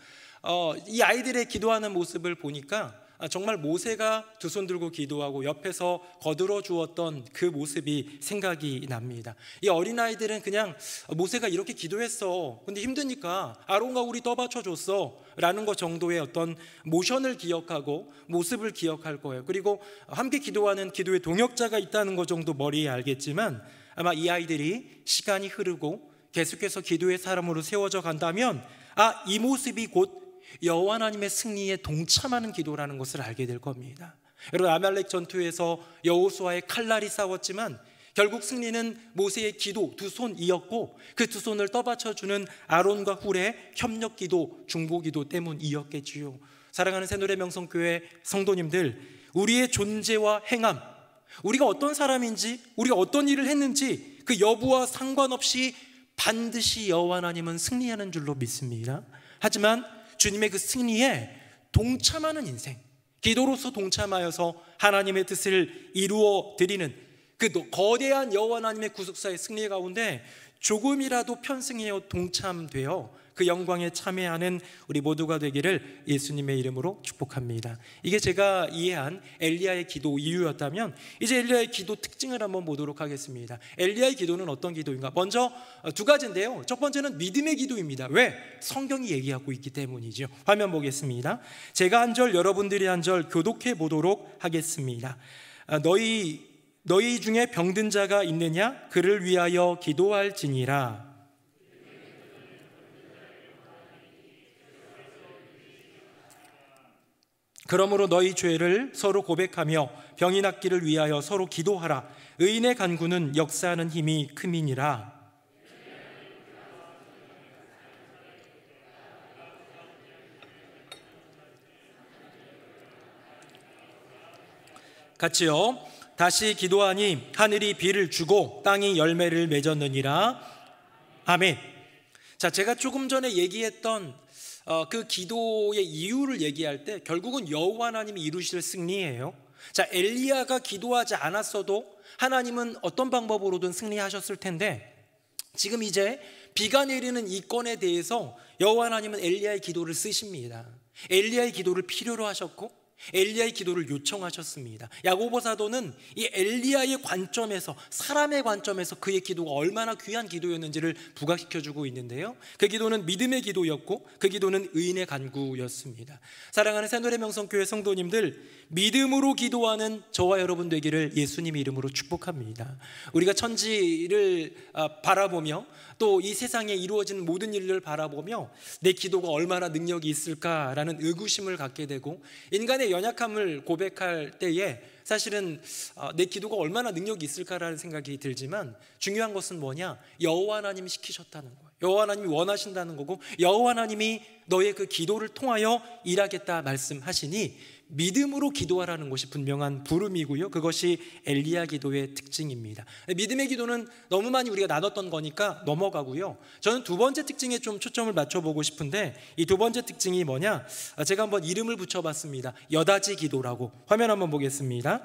이 아이들의 기도하는 모습을 보니까 정말 모세가 두 손 들고 기도하고 옆에서 거들어 주었던 그 모습이 생각이 납니다. 이 어린아이들은 그냥 모세가 이렇게 기도했어, 근데 힘드니까 아론과 우리 떠받쳐 줬어 라는 것 정도의 어떤 모션을 기억하고 모습을 기억할 거예요. 그리고 함께 기도하는 기도의 동역자가 있다는 것 정도 머리에 알겠지만, 아마 이 아이들이 시간이 흐르고 계속해서 기도의 사람으로 세워져 간다면 이 모습이 곧 여호와 하나님의 승리에 동참하는 기도라는 것을 알게 될 겁니다. 여러분, 아말렉 전투에서 여호수아의 칼날이 싸웠지만 결국 승리는 모세의 기도 두 손이었고 그 두 손을 떠받쳐주는 아론과 훌의 협력기도, 중보기도 때문이었겠지요. 사랑하는 새노래 명성교회 성도님들, 우리의 존재와 행함, 우리가 어떤 사람인지, 우리가 어떤 일을 했는지 그 여부와 상관없이 반드시 여호와 하나님은 승리하는 줄로 믿습니다. 하지만 주님의 그 승리에 동참하는 인생, 기도로서 동참하여서 하나님의 뜻을 이루어 드리는 그 거대한 여호와 하나님의 구속사의 승리 가운데 조금이라도 편승하여 동참되어 그 영광에 참여하는 우리 모두가 되기를 예수님의 이름으로 축복합니다. 이게 제가 이해한 엘리야의 기도 이유였다면, 이제 엘리야의 기도 특징을 한번 보도록 하겠습니다. 엘리야의 기도는 어떤 기도인가? 먼저 두 가지인데요. 첫 번째는 믿음의 기도입니다. 왜? 성경이 얘기하고 있기 때문이죠. 화면 보겠습니다. 제가 한 절, 여러분들이 한 절 교독해 보도록 하겠습니다. 너희 중에 병든 자가 있느냐? 그를 위하여 기도할지니라. 그러므로 너희 죄를 서로 고백하며 병이 낫기를 위하여 서로 기도하라. 의인의 간구는 역사하는 힘이 큼이니라. 같이요. 다시 기도하니 하늘이 비를 주고 땅이 열매를 맺었느니라. 아멘. 자, 제가 조금 전에 얘기했던 그 기도의 이유를 얘기할 때 결국은 여호와 하나님이 이루실 승리예요. 자, 엘리야가 기도하지 않았어도 하나님은 어떤 방법으로든 승리하셨을 텐데, 지금 이제 비가 내리는 이 건에 대해서 여호와 하나님은 엘리야의 기도를 쓰십니다. 엘리야의 기도를 필요로 하셨고 엘리야의 기도를 요청하셨습니다. 야고보 사도는 이 엘리야의 관점에서, 사람의 관점에서 그의 기도가 얼마나 귀한 기도였는지를 부각시켜주고 있는데요, 그 기도는 믿음의 기도였고 그 기도는 의인의 간구였습니다. 사랑하는 새노래 명성교회 성도님들, 믿음으로 기도하는 저와 여러분 되기를 예수님 이름으로 축복합니다. 우리가 천지를 바라보며 또 이 세상에 이루어지는 모든 일을 바라보며 내 기도가 얼마나 능력이 있을까라는 의구심을 갖게 되고, 인간의 연약함을 고백할 때에 사실은 내 기도가 얼마나 능력이 있을까라는 생각이 들지만, 중요한 것은 뭐냐? 여호와 하나님이 시키셨다는 거예요. 여호와 하나님이 원하신다는 거고, 여호와 하나님이 너의 그 기도를 통하여 일하겠다 말씀하시니 믿음으로 기도하라는 것이 분명한 부름이고요, 그것이 엘리야 기도의 특징입니다. 믿음의 기도는 너무 많이 우리가 나눴던 거니까 넘어가고요, 저는 두 번째 특징에 좀 초점을 맞춰보고 싶은데, 이 두 번째 특징이 뭐냐? 제가 한번 이름을 붙여봤습니다. 여다지 기도라고. 화면 한번 보겠습니다.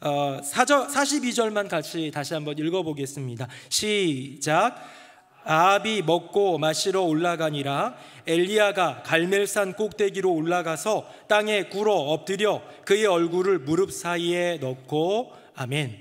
42절만 같이 다시 한번 읽어보겠습니다. 시작. 아합이 먹고 마시러 올라가니라. 엘리야가 갈멜산 꼭대기로 올라가서 땅에 굴어 엎드려 그의 얼굴을 무릎 사이에 넣고. 아멘.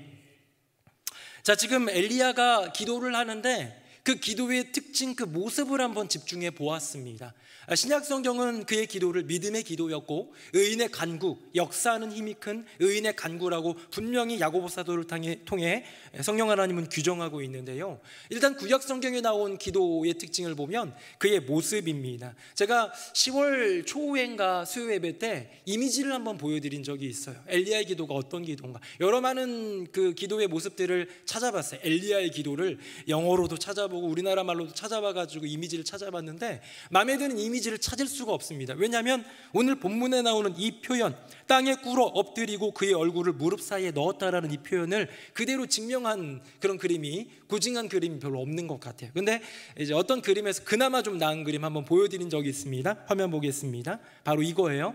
자, 지금 엘리야가 기도를 하는데 그 기도의 특징, 그 모습을 한번 집중해 보았습니다. 신약 성경은 그의 기도를 믿음의 기도였고 의인의 간구, 역사하는 힘이 큰 의인의 간구라고 분명히 야고보 사도를 통해 성령 하나님은 규정하고 있는데요, 일단 구약 성경에 나온 기도의 특징을 보면 그의 모습입니다. 제가 10월 초인가 수요 예배 때 이미지를 한번 보여드린 적이 있어요. 엘리야의 기도가 어떤 기도인가, 여러 많은 그 기도의 모습들을 찾아봤어요. 엘리야의 기도를 영어로도 찾아보고 찾아보고 우리나라 말로도 찾아봐가지고 이미지를 찾아봤는데 마음에 드는 이미지를 찾을 수가 없습니다. 왜냐하면 오늘 본문에 나오는 이 표현, 땅에 꿇어 엎드리고 그의 얼굴을 무릎 사이에 넣었다라는 이 표현을 그대로 증명한 그런 그림이, 고증한 그림이 별로 없는 것 같아요. 근데 이제 어떤 그림에서 그나마 좀 나은 그림 한번 보여드린 적이 있습니다. 화면 보겠습니다. 바로 이거예요.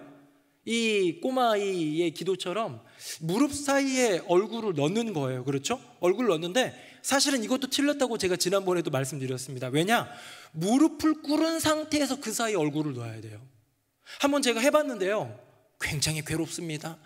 이 꼬마아이의 기도처럼 무릎 사이에 얼굴을 넣는 거예요. 그렇죠? 얼굴을 넣는데 사실은 이것도 틀렸다고 제가 지난번에도 말씀드렸습니다. 왜냐? 무릎을 꿇은 상태에서 그 사이에 얼굴을 넣어야 돼요. 한번 제가 해봤는데요, 굉장히 괴롭습니다.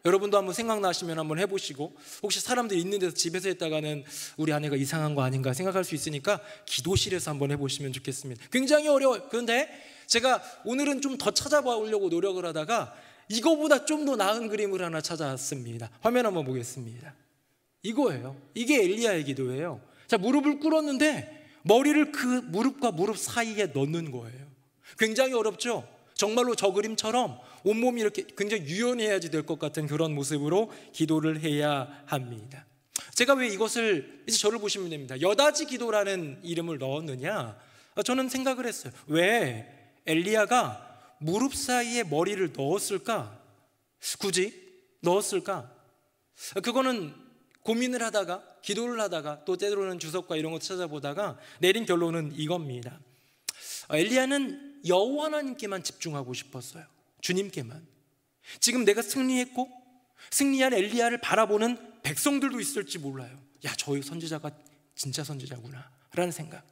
여러분도 한번 생각나시면 한번 해보시고, 혹시 사람들이 있는 데서 집에서 했다가는 우리 아내가 이상한 거 아닌가 생각할 수 있으니까 기도실에서 한번 해보시면 좋겠습니다. 굉장히 어려워요. 그런데 제가 오늘은 좀 더 찾아보려고 노력을 하다가 이거보다 좀 더 나은 그림을 하나 찾아왔습니다. 화면 한번 보겠습니다. 이거예요. 이게 엘리야의 기도예요. 자, 무릎을 꿇었는데 머리를 그 무릎과 무릎 사이에 넣는 거예요. 굉장히 어렵죠? 정말로 저 그림처럼 온몸이 이렇게 굉장히 유연해야지 될 것 같은 그런 모습으로 기도를 해야 합니다. 제가 왜 이것을, 이제 저를 보시면 됩니다. 여다지 기도라는 이름을 넣었느냐? 저는 생각을 했어요. 왜 엘리야가 무릎 사이에 머리를 넣었을까? 굳이 넣었을까? 그거는 고민을 하다가, 기도를 하다가, 또 때로는 주석과 이런 거 찾아보다가 내린 결론은 이겁니다. 엘리야는 여호와 하나님께만 집중하고 싶었어요. 주님께만. 지금 내가 승리했고 승리한 엘리야를 바라보는 백성들도 있을지 몰라요. 야, 저 선지자가 진짜 선지자구나 라는 생각.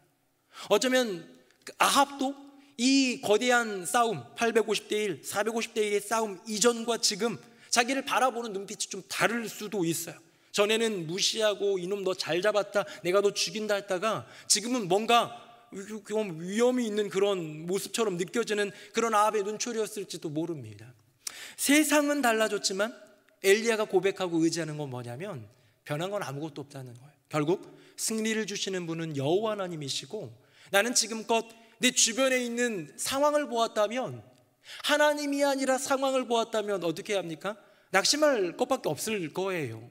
어쩌면 아합도 이 거대한 싸움, 850대 1, 450대 1의 싸움 이전과 지금 자기를 바라보는 눈빛이 좀 다를 수도 있어요. 전에는 무시하고 이놈 너 잘 잡았다, 내가 너 죽인다 했다가 지금은 뭔가 위험이 있는 그런 모습처럼 느껴지는 그런 아합의 눈초리였을지도 모릅니다. 세상은 달라졌지만 엘리야가 고백하고 의지하는 건 뭐냐면 변한 건 아무것도 없다는 거예요. 결국 승리를 주시는 분은 여호와 하나님이시고, 나는 지금껏 내 주변에 있는 상황을 보았다면, 하나님이 아니라 상황을 보았다면 어떻게 합니까? 낙심할 것밖에 없을 거예요.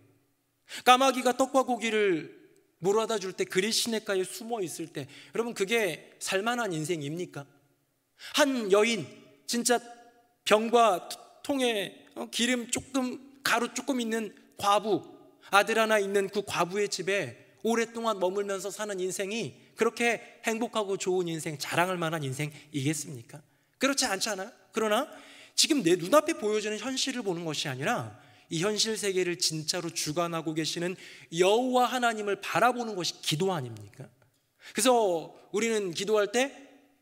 까마귀가 떡과 고기를 물어다 줄 때 그리 시냇가에 숨어 있을 때, 여러분 그게 살만한 인생입니까? 한 여인, 진짜 병과 통에 기름 조금, 가루 조금 있는 과부, 아들 하나 있는 그 과부의 집에 오랫동안 머물면서 사는 인생이 그렇게 행복하고 좋은 인생, 자랑할 만한 인생이겠습니까? 그렇지 않잖아. 그러나 지금 내 눈앞에 보여지는 현실을 보는 것이 아니라 이 현실 세계를 진짜로 주관하고 계시는 여호와 하나님을 바라보는 것이 기도 아닙니까? 그래서 우리는 기도할 때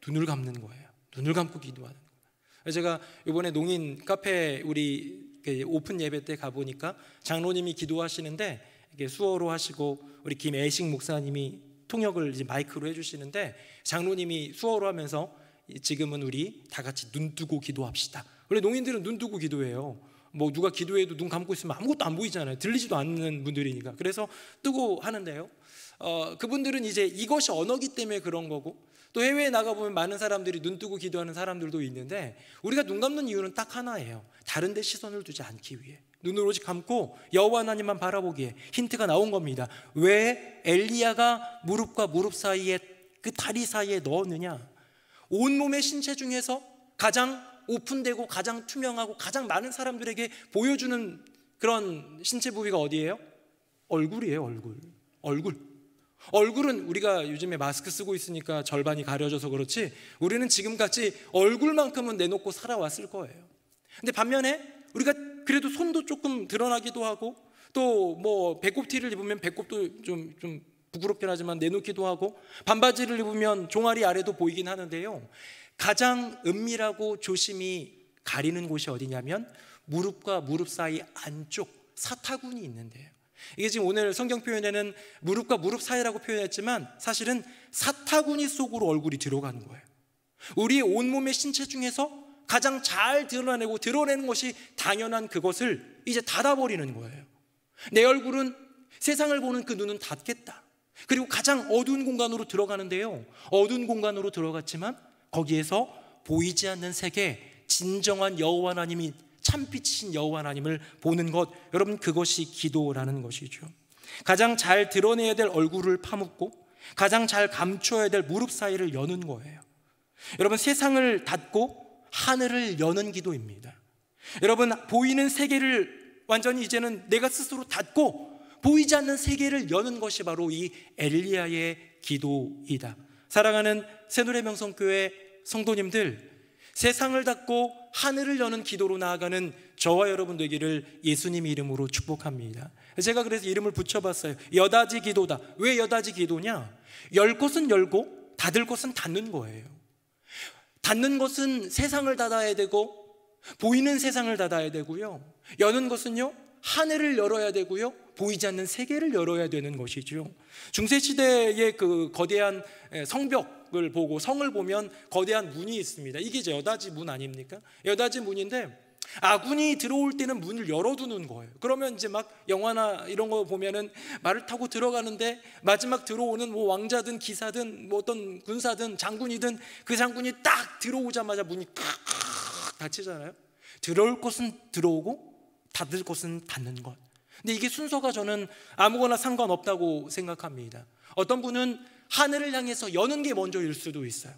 눈을 감는 거예요. 눈을 감고 기도하는 거예요. 제가 이번에 농인 카페 우리 오픈 예배 때 가보니까 장로님이 기도하시는데 이게 수어로 하시고 우리 김애식 목사님이 통역을 이제 마이크로 해주시는데, 장로님이 수어로 하면서 지금은 우리 다 같이 눈 뜨고 기도합시다. 원래 농인들은 눈 뜨고 기도해요. 뭐 누가 기도해도 눈 감고 있으면 아무것도 안 보이잖아요. 들리지도 않는 분들이니까. 그래서 뜨고 하는데요, 그분들은 이제 이것이 언어기 때문에 그런 거고, 또 해외에 나가보면 많은 사람들이 눈 뜨고 기도하는 사람들도 있는데, 우리가 눈 감는 이유는 딱 하나예요. 다른 데 시선을 두지 않기 위해. 눈을 오직 감고 여호와 하나님만 바라보기에. 힌트가 나온 겁니다. 왜 엘리야가 무릎과 무릎 사이에, 그 다리 사이에 넣었느냐? 온몸의 신체 중에서 가장 오픈되고 가장 투명하고 가장 많은 사람들에게 보여주는 그런 신체 부위가 어디예요? 얼굴이에요. 얼굴은 우리가 요즘에 마스크 쓰고 있으니까 절반이 가려져서 그렇지, 우리는 지금까지 얼굴만큼은 내놓고 살아왔을 거예요. 근데 반면에 우리가 그래도 손도 조금 드러나기도 하고, 또 뭐 배꼽티를 입으면 배꼽도 좀 부끄럽긴 하지만 내놓기도 하고, 반바지를 입으면 종아리 아래도 보이긴 하는데요, 가장 은밀하고 조심히 가리는 곳이 어디냐면 무릎과 무릎 사이 안쪽 사타구니 있는데요. 이게 지금 오늘 성경 표현에는 무릎과 무릎 사이라고 표현했지만 사실은 사타구니 속으로 얼굴이 들어가는 거예요. 우리의 온몸의 신체 중에서 가장 잘 드러내는 것이 당연한 그것을 이제 닫아버리는 거예요. 내 얼굴은, 세상을 보는 그 눈은 닫겠다. 그리고 가장 어두운 공간으로 들어가는데요, 어두운 공간으로 들어갔지만 거기에서 보이지 않는 세계, 진정한 여호와 하나님이, 참빛이신 여호와 하나님을 보는 것, 여러분 그것이 기도라는 것이죠. 가장 잘 드러내야 될 얼굴을 파묻고 가장 잘 감춰야 될 무릎 사이를 여는 거예요. 여러분, 세상을 닫고 하늘을 여는 기도입니다. 여러분, 보이는 세계를 완전히 이제는 내가 스스로 닫고 보이지 않는 세계를 여는 것이 바로 이 엘리야의 기도이다. 사랑하는 새노래명성교회 성도님들, 세상을 닫고 하늘을 여는 기도로 나아가는 저와 여러분 되기를 예수님 이름으로 축복합니다. 제가 그래서 이름을 붙여봤어요. 여다지 기도다. 왜 여다지 기도냐? 열 것은 열고 닫을 것은 닫는 거예요. 닫는 것은 세상을 닫아야 되고 보이는 세상을 닫아야 되고요, 여는 것은요 하늘을 열어야 되고요, 보이지 않는 세계를 열어야 되는 것이죠. 중세시대의 그 거대한 성벽을 보고, 성을 보면 거대한 문이 있습니다. 이게 이제 여다지 문 아닙니까? 여다지 문인데 아군이 들어올 때는 문을 열어두는 거예요. 그러면 이제 막 영화나 이런 거 보면은 말을 타고 들어가는데 마지막 들어오는 뭐 왕자든 기사든 뭐 어떤 군사든 장군이든 그 장군이 딱 들어오자마자 문이 칵 닫히잖아요. 들어올 것은 들어오고 닫을 것은 닫는 것. 근데 이게 순서가 저는 아무거나 상관없다고 생각합니다. 어떤 분은 하늘을 향해서 여는 게 먼저일 수도 있어요.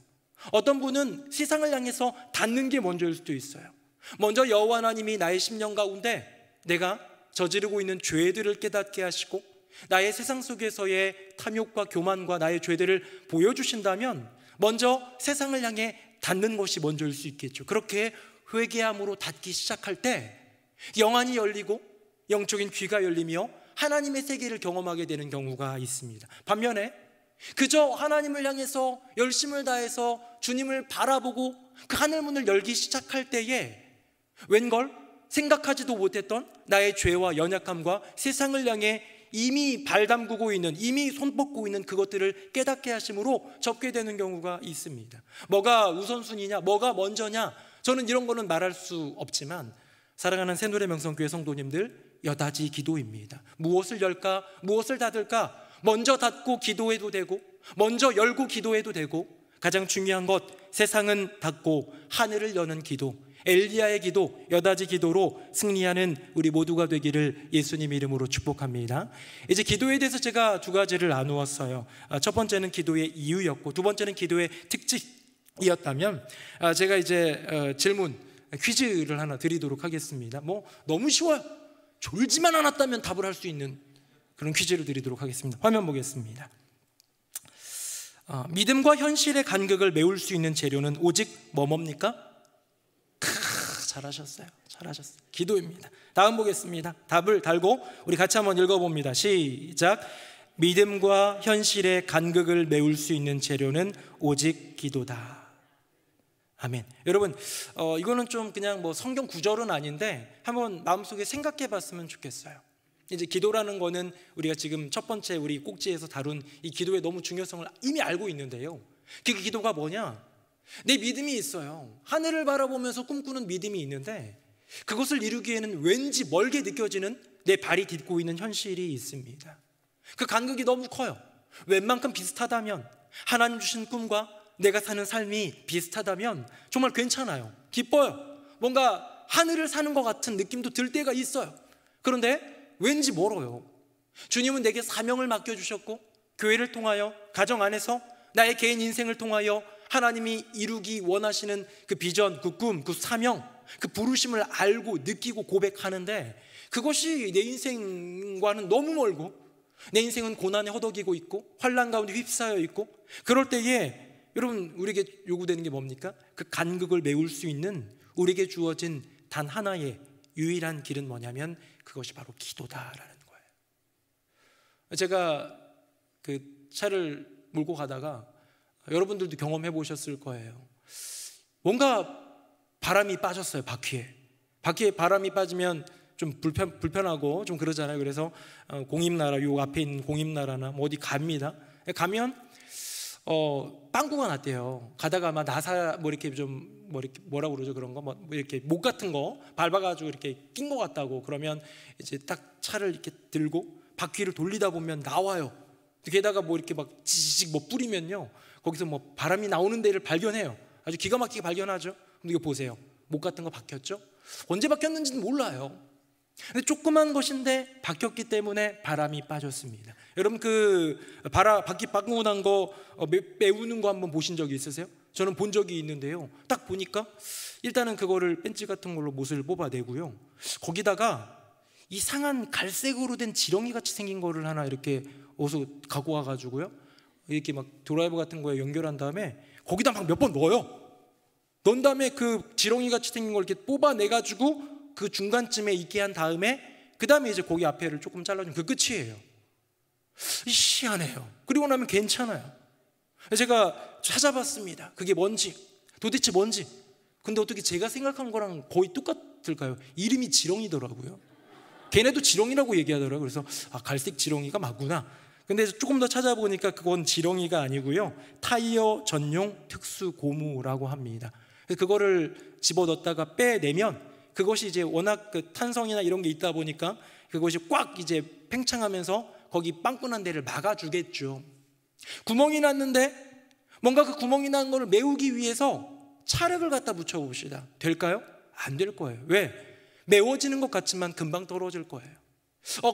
어떤 분은 세상을 향해서 닫는 게 먼저일 수도 있어요. 먼저 여호와 하나님이 나의 심령 가운데 내가 저지르고 있는 죄들을 깨닫게 하시고 나의 세상 속에서의 탐욕과 교만과 나의 죄들을 보여주신다면 먼저 세상을 향해 닫는 것이 먼저일 수 있겠죠. 그렇게 회개함으로 닫기 시작할 때 영안이 열리고 영적인 귀가 열리며 하나님의 세계를 경험하게 되는 경우가 있습니다. 반면에 그저 하나님을 향해서 열심을 다해서 주님을 바라보고 그 하늘문을 열기 시작할 때에 웬걸 생각하지도 못했던 나의 죄와 연약함과 세상을 향해 이미 발 담그고 있는, 이미 손 뻗고 있는 그것들을 깨닫게 하심으로 접게 되는 경우가 있습니다. 뭐가 우선순위냐, 뭐가 먼저냐, 저는 이런 거는 말할 수 없지만 사랑하는 새노래명성교회 성도님들, 여다지 기도입니다. 무엇을 열까, 무엇을 닫을까, 먼저 닫고 기도해도 되고 먼저 열고 기도해도 되고, 가장 중요한 것 세상은 닫고 하늘을 여는 기도, 엘리야의 기도, 여다지 기도로 승리하는 우리 모두가 되기를 예수님 이름으로 축복합니다. 이제 기도에 대해서 제가 두 가지를 나누었어요. 첫 번째는 기도의 이유였고 두 번째는 기도의 특징이었다면, 제가 이제 질문, 퀴즈를 하나 드리도록 하겠습니다. 뭐 너무 쉬워요. 졸지만 않았다면 답을 할 수 있는 그런 퀴즈를 드리도록 하겠습니다. 화면 보겠습니다. 믿음과 현실의 간극을 메울 수 있는 재료는 오직 뭡니까? 잘하셨어요. 잘하셨어요. 기도입니다. 다음 보겠습니다. 답을 달고 우리 같이 한번 읽어봅니다. 시작. 믿음과 현실의 간극을 메울 수 있는 재료는 오직 기도다. 아멘. 여러분, 이거는 좀 그냥 뭐 성경 구절은 아닌데 한번 마음속에 생각해 봤으면 좋겠어요. 이제 기도라는 거는 우리가 지금 첫 번째 우리 꼭지에서 다룬 이 기도의 너무 중요성을 이미 알고 있는데요, 그 기도가 뭐냐? 내 믿음이 있어요. 하늘을 바라보면서 꿈꾸는 믿음이 있는데 그것을 이루기에는 왠지 멀게 느껴지는 내 발이 딛고 있는 현실이 있습니다. 그 간극이 너무 커요. 웬만큼 비슷하다면, 하나님 주신 꿈과 내가 사는 삶이 비슷하다면 정말 괜찮아요. 기뻐요. 뭔가 하늘을 사는 것 같은 느낌도 들 때가 있어요. 그런데 왠지 멀어요. 주님은 내게 사명을 맡겨주셨고 교회를 통하여, 가정 안에서 나의 개인 인생을 통하여 하나님이 이루기 원하시는 그 비전, 그 꿈, 그 사명, 그 부르심을 알고 느끼고 고백하는데 그것이 내 인생과는 너무 멀고 내 인생은 고난에 허덕이고 있고 환난 가운데 휩싸여 있고, 그럴 때에 여러분 우리에게 요구되는 게 뭡니까? 그 간극을 메울 수 있는 우리에게 주어진 단 하나의 유일한 길은 뭐냐면 그것이 바로 기도다라는 거예요. 제가 그 차를 몰고 가다가 여러분들도 경험해 보셨을 거예요. 뭔가 바람이 빠졌어요. 바퀴에 바람이 빠지면 좀 불편하고 좀 그러잖아요. 그래서 공임나라, 요 앞에 있는 공임나라나 뭐 어디 가면 빵꾸가 났대요. 가다가 막 나사 뭐 이렇게 좀 뭐 이렇게 뭐라고 그러죠, 그런 거 뭐 이렇게 목 같은 거 밟아가지고 이렇게 낀 것 같다고. 그러면 이제 딱 차를 이렇게 들고 바퀴를 돌리다 보면 나와요. 게다가 뭐 이렇게 막 지직 뭐 뿌리면요, 거기서 뭐 바람이 나오는 데를 발견해요. 아주 기가 막히게 발견하죠. 근데 이거 보세요. 목 같은 거 박혔죠? 언제 박혔는지는 몰라요. 근데 조그만 것인데 바뀌었기 때문에 바람이 빠졌습니다. 여러분 바퀴 바꾸고 난 거 메우는 거 한번 보신 적이 있으세요? 저는 본 적이 있는데요, 딱 보니까 일단은 그거를 벤치 같은 걸로 못을 뽑아내고요, 거기다가 이상한 갈색으로 된 지렁이 같이 생긴 거를 하나 이렇게 어디서 갖고 와가지고요, 이렇게 막 드라이버 같은 거에 연결한 다음에 거기다 막 몇 번 넣어요. 넣은 다음에 그 지렁이 같이 생긴 걸 이렇게 뽑아내가지고 그 중간쯤에 있게 한 다음에 그 다음에 이제 고기 앞에를 조금 잘라주면 그 끝이에요. 희한해요. 그리고 나면 괜찮아요. 제가 찾아봤습니다. 그게 뭔지, 도대체 뭔지. 근데 어떻게 제가 생각한 거랑 거의 똑같을까요? 이름이 지렁이더라고요. 걔네도 지렁이라고 얘기하더라고요. 그래서 갈색 지렁이가 맞구나. 근데 조금 더 찾아보니까 그건 지렁이가 아니고요, 타이어 전용 특수 고무라고 합니다. 그래서 그거를 집어넣었다가 빼내면 그것이 이제 워낙 그 탄성이나 이런 게 있다 보니까 그것이 꽉 이제 팽창하면서 거기 빵꾸난 데를 막아주겠죠. 구멍이 났는데 뭔가 그 구멍이 난 거를 메우기 위해서 찰흙을 갖다 붙여봅시다. 될까요? 안 될 거예요. 왜? 메워지는 것 같지만 금방 떨어질 거예요.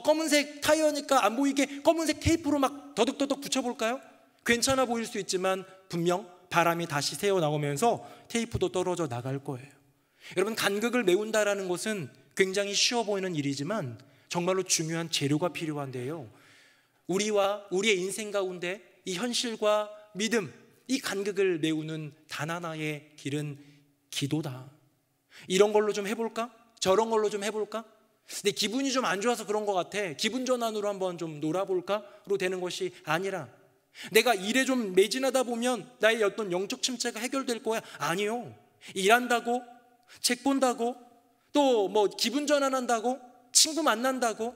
검은색 타이어니까 안 보이게 검은색 테이프로 막 더덕더덕 붙여볼까요? 괜찮아 보일 수 있지만 분명 바람이 다시 새어나오면서 테이프도 떨어져 나갈 거예요. 여러분, 간극을 메운다라는 것은 굉장히 쉬워 보이는 일이지만 정말로 중요한 재료가 필요한데요, 우리와 우리의 인생 가운데 이 현실과 믿음, 이 간극을 메우는 단 하나의 길은 기도다. 이런 걸로 좀 해볼까? 저런 걸로 좀 해볼까? 내 기분이 좀 안 좋아서 그런 것 같아, 기분 전환으로 한번 좀 놀아볼까?로 되는 것이 아니라, 내가 일에 좀 매진하다 보면 나의 어떤 영적 침체가 해결될 거야? 아니요. 일한다고, 책 본다고, 또 뭐 기분 전환한다고, 친구 만난다고,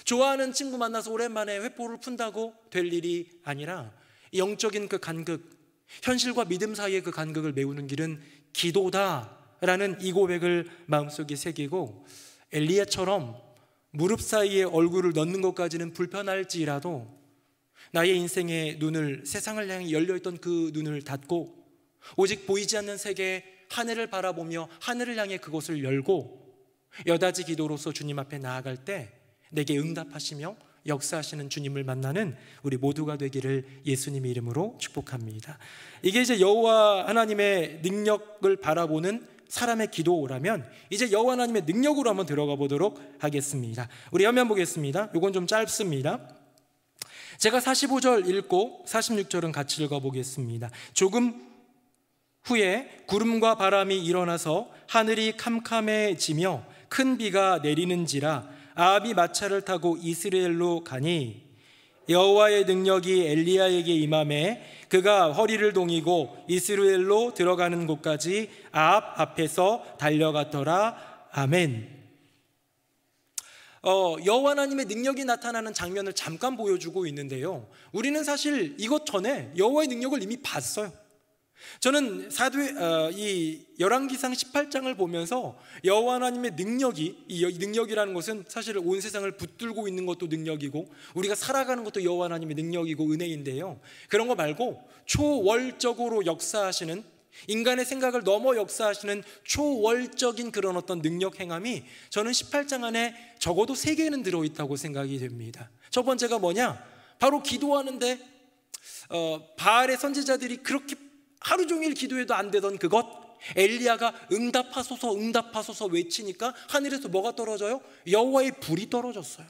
좋아하는 친구 만나서 오랜만에 회포를 푼다고 될 일이 아니라, 영적인 그 간극, 현실과 믿음 사이의 그 간극을 메우는 길은 기도다라는 이 고백을 마음속에 새기고, 엘리야처럼 무릎 사이에 얼굴을 넣는 것까지는 불편할지라도 나의 인생의 눈을, 세상을 향해 열려있던 그 눈을 닫고 오직 보이지 않는 세계 하늘을 바라보며 하늘을 향해 그것을 열고 여다지 기도로서 주님 앞에 나아갈 때 내게 응답하시며 역사하시는 주님을 만나는 우리 모두가 되기를 예수님의 이름으로 축복합니다. 이게 이제 여호와 하나님의 능력을 바라보는 사람의 기도라면, 이제 여호와 하나님의 능력으로 한번 들어가 보도록 하겠습니다. 우리 화면 보겠습니다. 이건 좀 짧습니다. 제가 45절 읽고 46절은 같이 읽어보겠습니다. 조금 후에 구름과 바람이 일어나서 하늘이 캄캄해지며 큰 비가 내리는지라 아합이 마차를 타고 이스라엘로 가니 여호와의 능력이 엘리야에게 임하매 그가 허리를 동이고 이스라엘로 들어가는 곳까지 아합 앞에서 달려갔더라. 아멘. 여호와 하나님의 능력이 나타나는 장면을 잠깐 보여주고 있는데요, 우리는 사실 이것 전에 여호와의 능력을 이미 봤어요. 저는 이 열왕기상 18장을 보면서 여호와 하나님의 능력이, 이 능력이라는 것은 사실 온 세상을 붙들고 있는 것도 능력이고 우리가 살아가는 것도 여호와 하나님의 능력이고 은혜인데요, 그런 거 말고 초월적으로 역사하시는, 인간의 생각을 넘어 역사하시는 초월적인 그런 어떤 능력 행함이 저는 18장 안에 적어도 3개는 들어있다고 생각이 됩니다. 첫 번째가 뭐냐? 바로 기도하는데 바알의 선지자들이 그렇게 하루 종일 기도해도 안 되던 그것, 엘리야가 응답하소서 응답하소서 외치니까 하늘에서 뭐가 떨어져요? 여호와의 불이 떨어졌어요.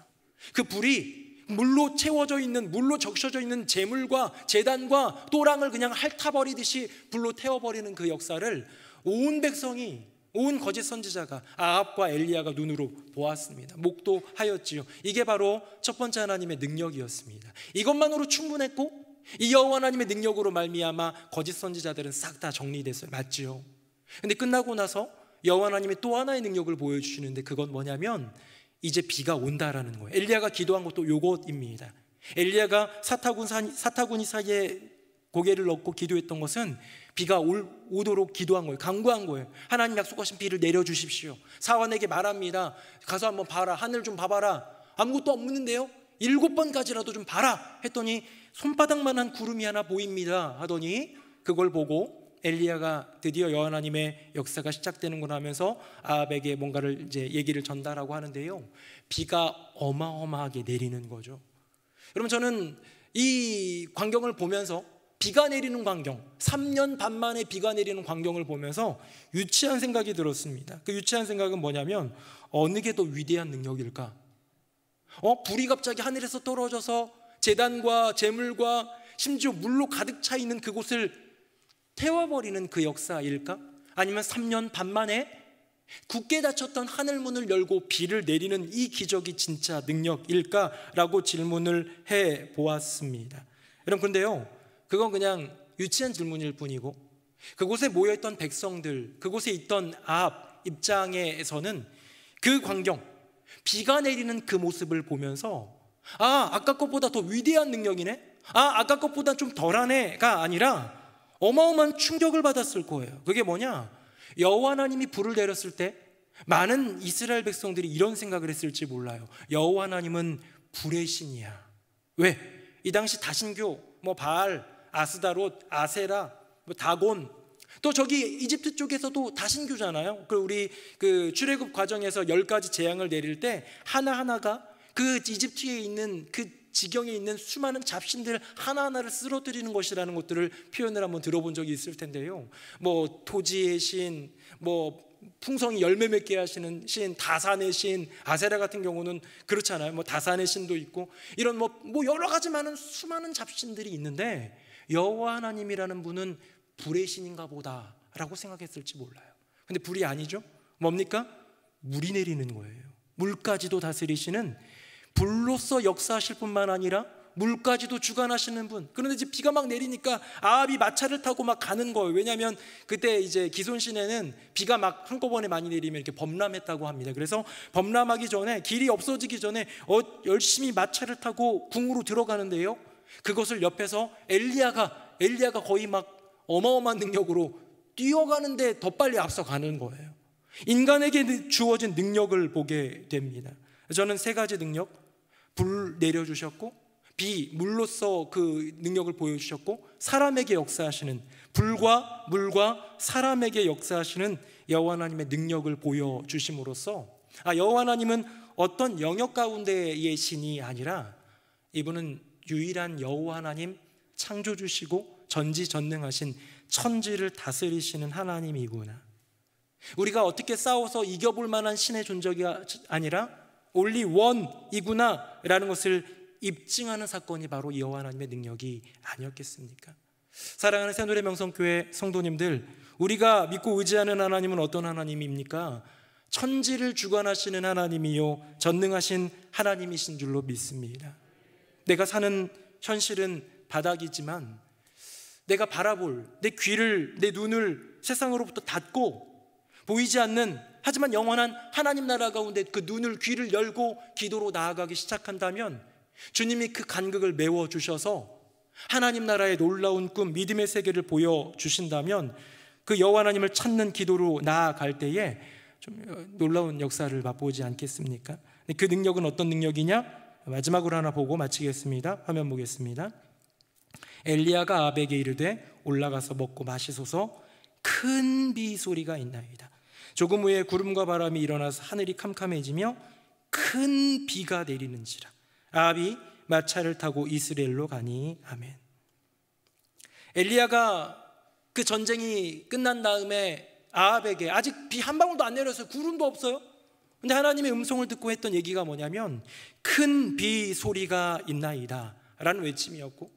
그 불이 물로 채워져 있는, 물로 적셔져 있는 제물과 제단과 또랑을 그냥 핥아버리듯이 불로 태워버리는 그 역사를 온 백성이, 온 거짓 선지자가 아합과 엘리야가 눈으로 보았습니다. 목도하였지요. 이게 바로 첫 번째 하나님의 능력이었습니다. 이것만으로 충분했고 이 여호와 하나님의 능력으로 말미암아 거짓 선지자들은 싹 다 정리됐어요. 맞지요? 근데 끝나고 나서 여호와 하나님의 또 하나의 능력을 보여주시는데 그건 뭐냐면 이제 비가 온다라는 거예요. 엘리야가 기도한 것도 요것입니다. 엘리야가 사타구니 사이에 고개를 넣고 기도했던 것은 비가 오도록 기도한 거예요. 간구한 거예요. 하나님 약속하신 비를 내려주십시오. 사환에게 말합니다. 가서 한번 봐라. 하늘 좀 봐봐라. 아무것도 없는데요, 7번까지라도 좀 봐라 했더니 손바닥만한 구름이 하나 보입니다 하더니 그걸 보고 엘리야가 드디어 여호와 하나님의 역사가 시작되는구나 하면서 아합에게 뭔가를 이제 얘기를 전달하고 하는데요, 비가 어마어마하게 내리는 거죠. 여러분, 저는 이 광경을 보면서, 비가 내리는 광경, 3년 반 만에 비가 내리는 광경을 보면서 유치한 생각이 들었습니다. 그 유치한 생각은 뭐냐면, 어느 게 더 위대한 능력일까? 불이 갑자기 하늘에서 떨어져서 제단과 제물과 심지어 물로 가득 차 있는 그곳을 태워버리는 그 역사일까? 아니면 3년 반 만에 굳게 닫혔던 하늘문을 열고 비를 내리는 이 기적이 진짜 능력일까라고 질문을 해보았습니다. 여러분, 그런데요, 그건 그냥 유치한 질문일 뿐이고, 그곳에 모여있던 백성들, 그곳에 있던 아합 입장에서는 그 광경, 비가 내리는 그 모습을 보면서 아까 것보다 더 위대한 능력이네? 아까 것보다 좀 덜하네가 아니라 어마어마한 충격을 받았을 거예요. 그게 뭐냐? 여호와 하나님이 불을 내렸을 때 많은 이스라엘 백성들이 이런 생각을 했을지 몰라요. 여호와 하나님은 불의 신이야. 왜? 이 당시 다신교, 바알, 아스다롯, 아세라, 다곤, 또 저기 이집트 쪽에서도 다신교잖아요. 우리 출애굽 과정에서 10가지 재앙을 내릴 때 하나하나가 그 이집트에 있는 그 지경에 있는 수많은 잡신들 하나하나를 쓰러뜨리는 것이라는 것들을 표현을 한번 들어본 적이 있을 텐데요. 토지의 신, 풍성이 열매 맺게 하시는 신, 다산의 신, 아세라 같은 경우는 그렇잖아요. 다산의 신도 있고, 이런 여러 가지 수많은 잡신들이 있는데, 여호와 하나님이라는 분은 불의 신인가 보다라고 생각했을지 몰라요. 근데 불이 아니죠. 뭡니까? 물이 내리는 거예요. 물까지도 다스리시는, 불로서 역사하실 뿐만 아니라 물까지도 주관하시는 분. 그런데 이제 비가 막 내리니까 아합이 마차를 타고 막 가는 거예요. 왜냐하면 그때 이제 기손 시내는 비가 막 한꺼번에 많이 내리면 이렇게 범람했다고 합니다. 그래서 범람하기 전에, 길이 없어지기 전에 열심히 마차를 타고 궁으로 들어가는데요, 그것을 옆에서 엘리야가 거의 막 어마어마한 능력으로 뛰어가는데 더 빨리 앞서가는 거예요. 인간에게 주어진 능력을 보게 됩니다. 저는 3가지 능력, 불 내려주셨고, 비, 물로서 그 능력을 보여주셨고, 사람에게 역사하시는, 불과 물과 사람에게 역사하시는 여호와 하나님의 능력을 보여주심으로써 여호와 하나님은 어떤 영역 가운데의 신이 아니라 이분은 유일한 여호와 하나님, 창조주시고 전지전능하신 천지를 다스리시는 하나님이구나. 우리가 어떻게 싸워서 이겨볼 만한 신의 존재가 아니라 only one이구나 라는 것을 입증하는 사건이 바로 여호와 하나님의 능력이 아니었겠습니까? 사랑하는 새노래 명성교회 성도님들, 우리가 믿고 의지하는 하나님은 어떤 하나님입니까? 천지를 주관하시는 하나님이요 전능하신 하나님이신 줄로 믿습니다. 내가 사는 현실은 바닥이지만 내가 바라볼, 내 귀를, 내 눈을 세상으로부터 닫고 보이지 않는, 하지만 영원한 하나님 나라 가운데 그 눈을, 귀를 열고 기도로 나아가기 시작한다면 주님이 그 간극을 메워주셔서 하나님 나라의 놀라운 꿈, 믿음의 세계를 보여주신다면 그 여호와 하나님을 찾는 기도로 나아갈 때에 좀 놀라운 역사를 맛보지 않겠습니까? 그 능력은 어떤 능력이냐? 마지막으로 하나 보고 마치겠습니다. 화면 보겠습니다. 엘리야가 아합에게 이르되 올라가서 먹고 마시소서, 큰 비 소리가 있나이다. 조금 후에 구름과 바람이 일어나서 하늘이 캄캄해지며 큰 비가 내리는지라. 아합이 마차를 타고 이스라엘로 가니. 아멘. 엘리야가 그 전쟁이 끝난 다음에 아합에게, 아직 비 한 방울도 안 내려서 구름도 없어요. 근데 하나님의 음성을 듣고 했던 얘기가 뭐냐면 큰 비 소리가 있나이다 라는 외침이었고,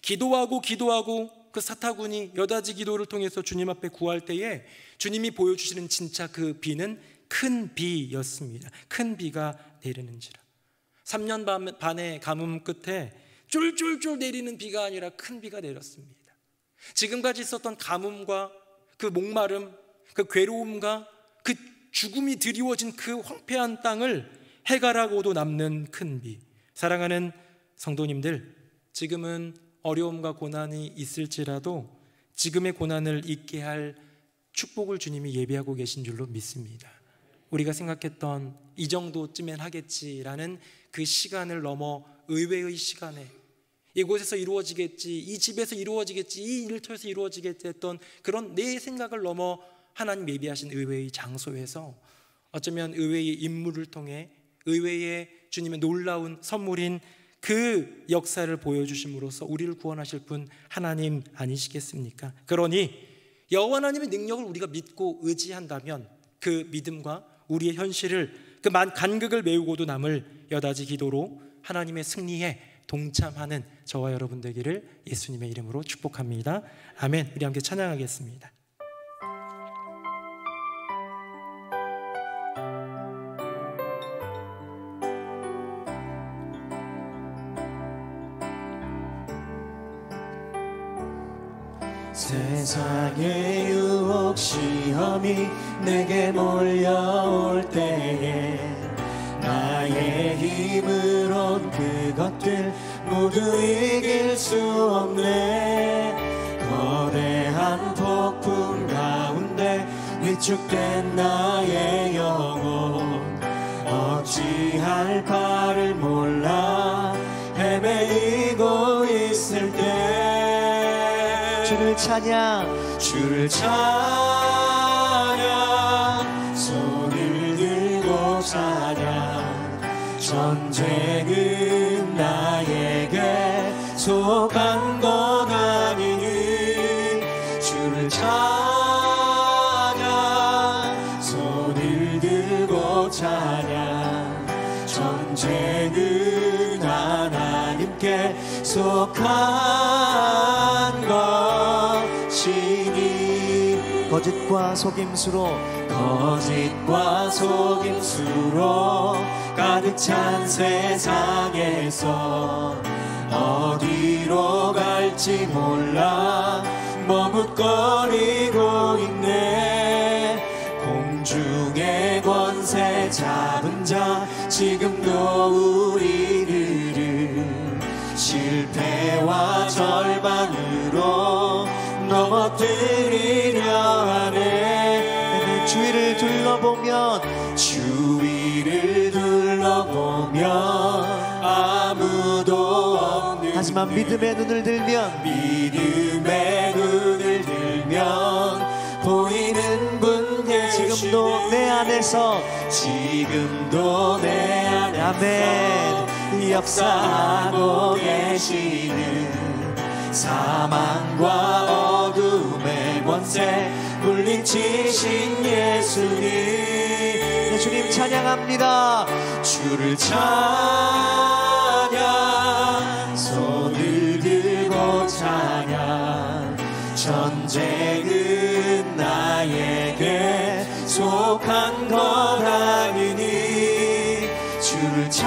기도하고 그 사타군이 여다지 기도를 통해서 주님 앞에 구할 때에 주님이 보여주시는 진짜 그 비는 큰 비였습니다. 큰 비가 내리는지라. 3년 반의 가뭄 끝에 쫄쫄쫄 내리는 비가 아니라 큰 비가 내렸습니다. 지금까지 있었던 가뭄과 그 목마름, 그 괴로움과 그 죽음이 드리워진 그 황폐한 땅을 해갈하고도 남는 큰 비. 사랑하는 성도님들, 지금은 어려움과 고난이 있을지라도 지금의 고난을 잊게 할 축복을 주님이 예비하고 계신 줄로 믿습니다. 우리가 생각했던 이 정도쯤엔 하겠지라는 그 시간을 넘어 의외의 시간에 이곳에서 이루어지겠지, 이 집에서 이루어지겠지, 이 일터에서 이루어지겠지 했던 그런 내 생각을 넘어 하나님 예비하신 의외의 장소에서 어쩌면 의외의 인물을 통해 의외의 주님의 놀라운 선물인 그 역사를 보여주심으로써 우리를 구원하실 분 하나님 아니시겠습니까? 그러니 여호와 하나님의 능력을 우리가 믿고 의지한다면 그 믿음과 우리의 현실을 그 간극을 메우고도 남을 여다지 기도로 하나님의 승리에 동참하는 저와 여러분 되기를 예수님의 이름으로 축복합니다. 아멘. 우리 함께 찬양하겠습니다. 세상의 유혹 시험이 내게 몰려올 때에 나의 힘으론 그것들 모두 이길 수 없네. 거대한 폭풍 가운데 위축된 나의 영혼 어찌할 바를 몰라 헤매이고 있을 때 주를 찬양, 주를 찬양, 손을 들고 찬양. 전쟁은 나에게 속한 것 아니니 주를 찬양, 손을 들고 찬양. 전쟁은 하나님께 속한 것이니 거짓과 속임수로 가득 찬 세상에서 어디로 갈지 몰라 머뭇거리고 있네. 공중의 권세 잡은 자 지금도 우리들을 실패와 절반으로 넘어뜨리려 하네. 주위를 둘러보면 아무도 없는 하지만 믿음의 눈을 들면 보이는 분 계시네. 지금도 내 안에서 아멘 역사하고 계시는 사망과 어둠의 권세 물리치신 예수님. 주님 찬양합니다. 주를 찬양, 손을 들고 찬양. 전쟁은 나에게 속한 것 아니니 주를 찬양,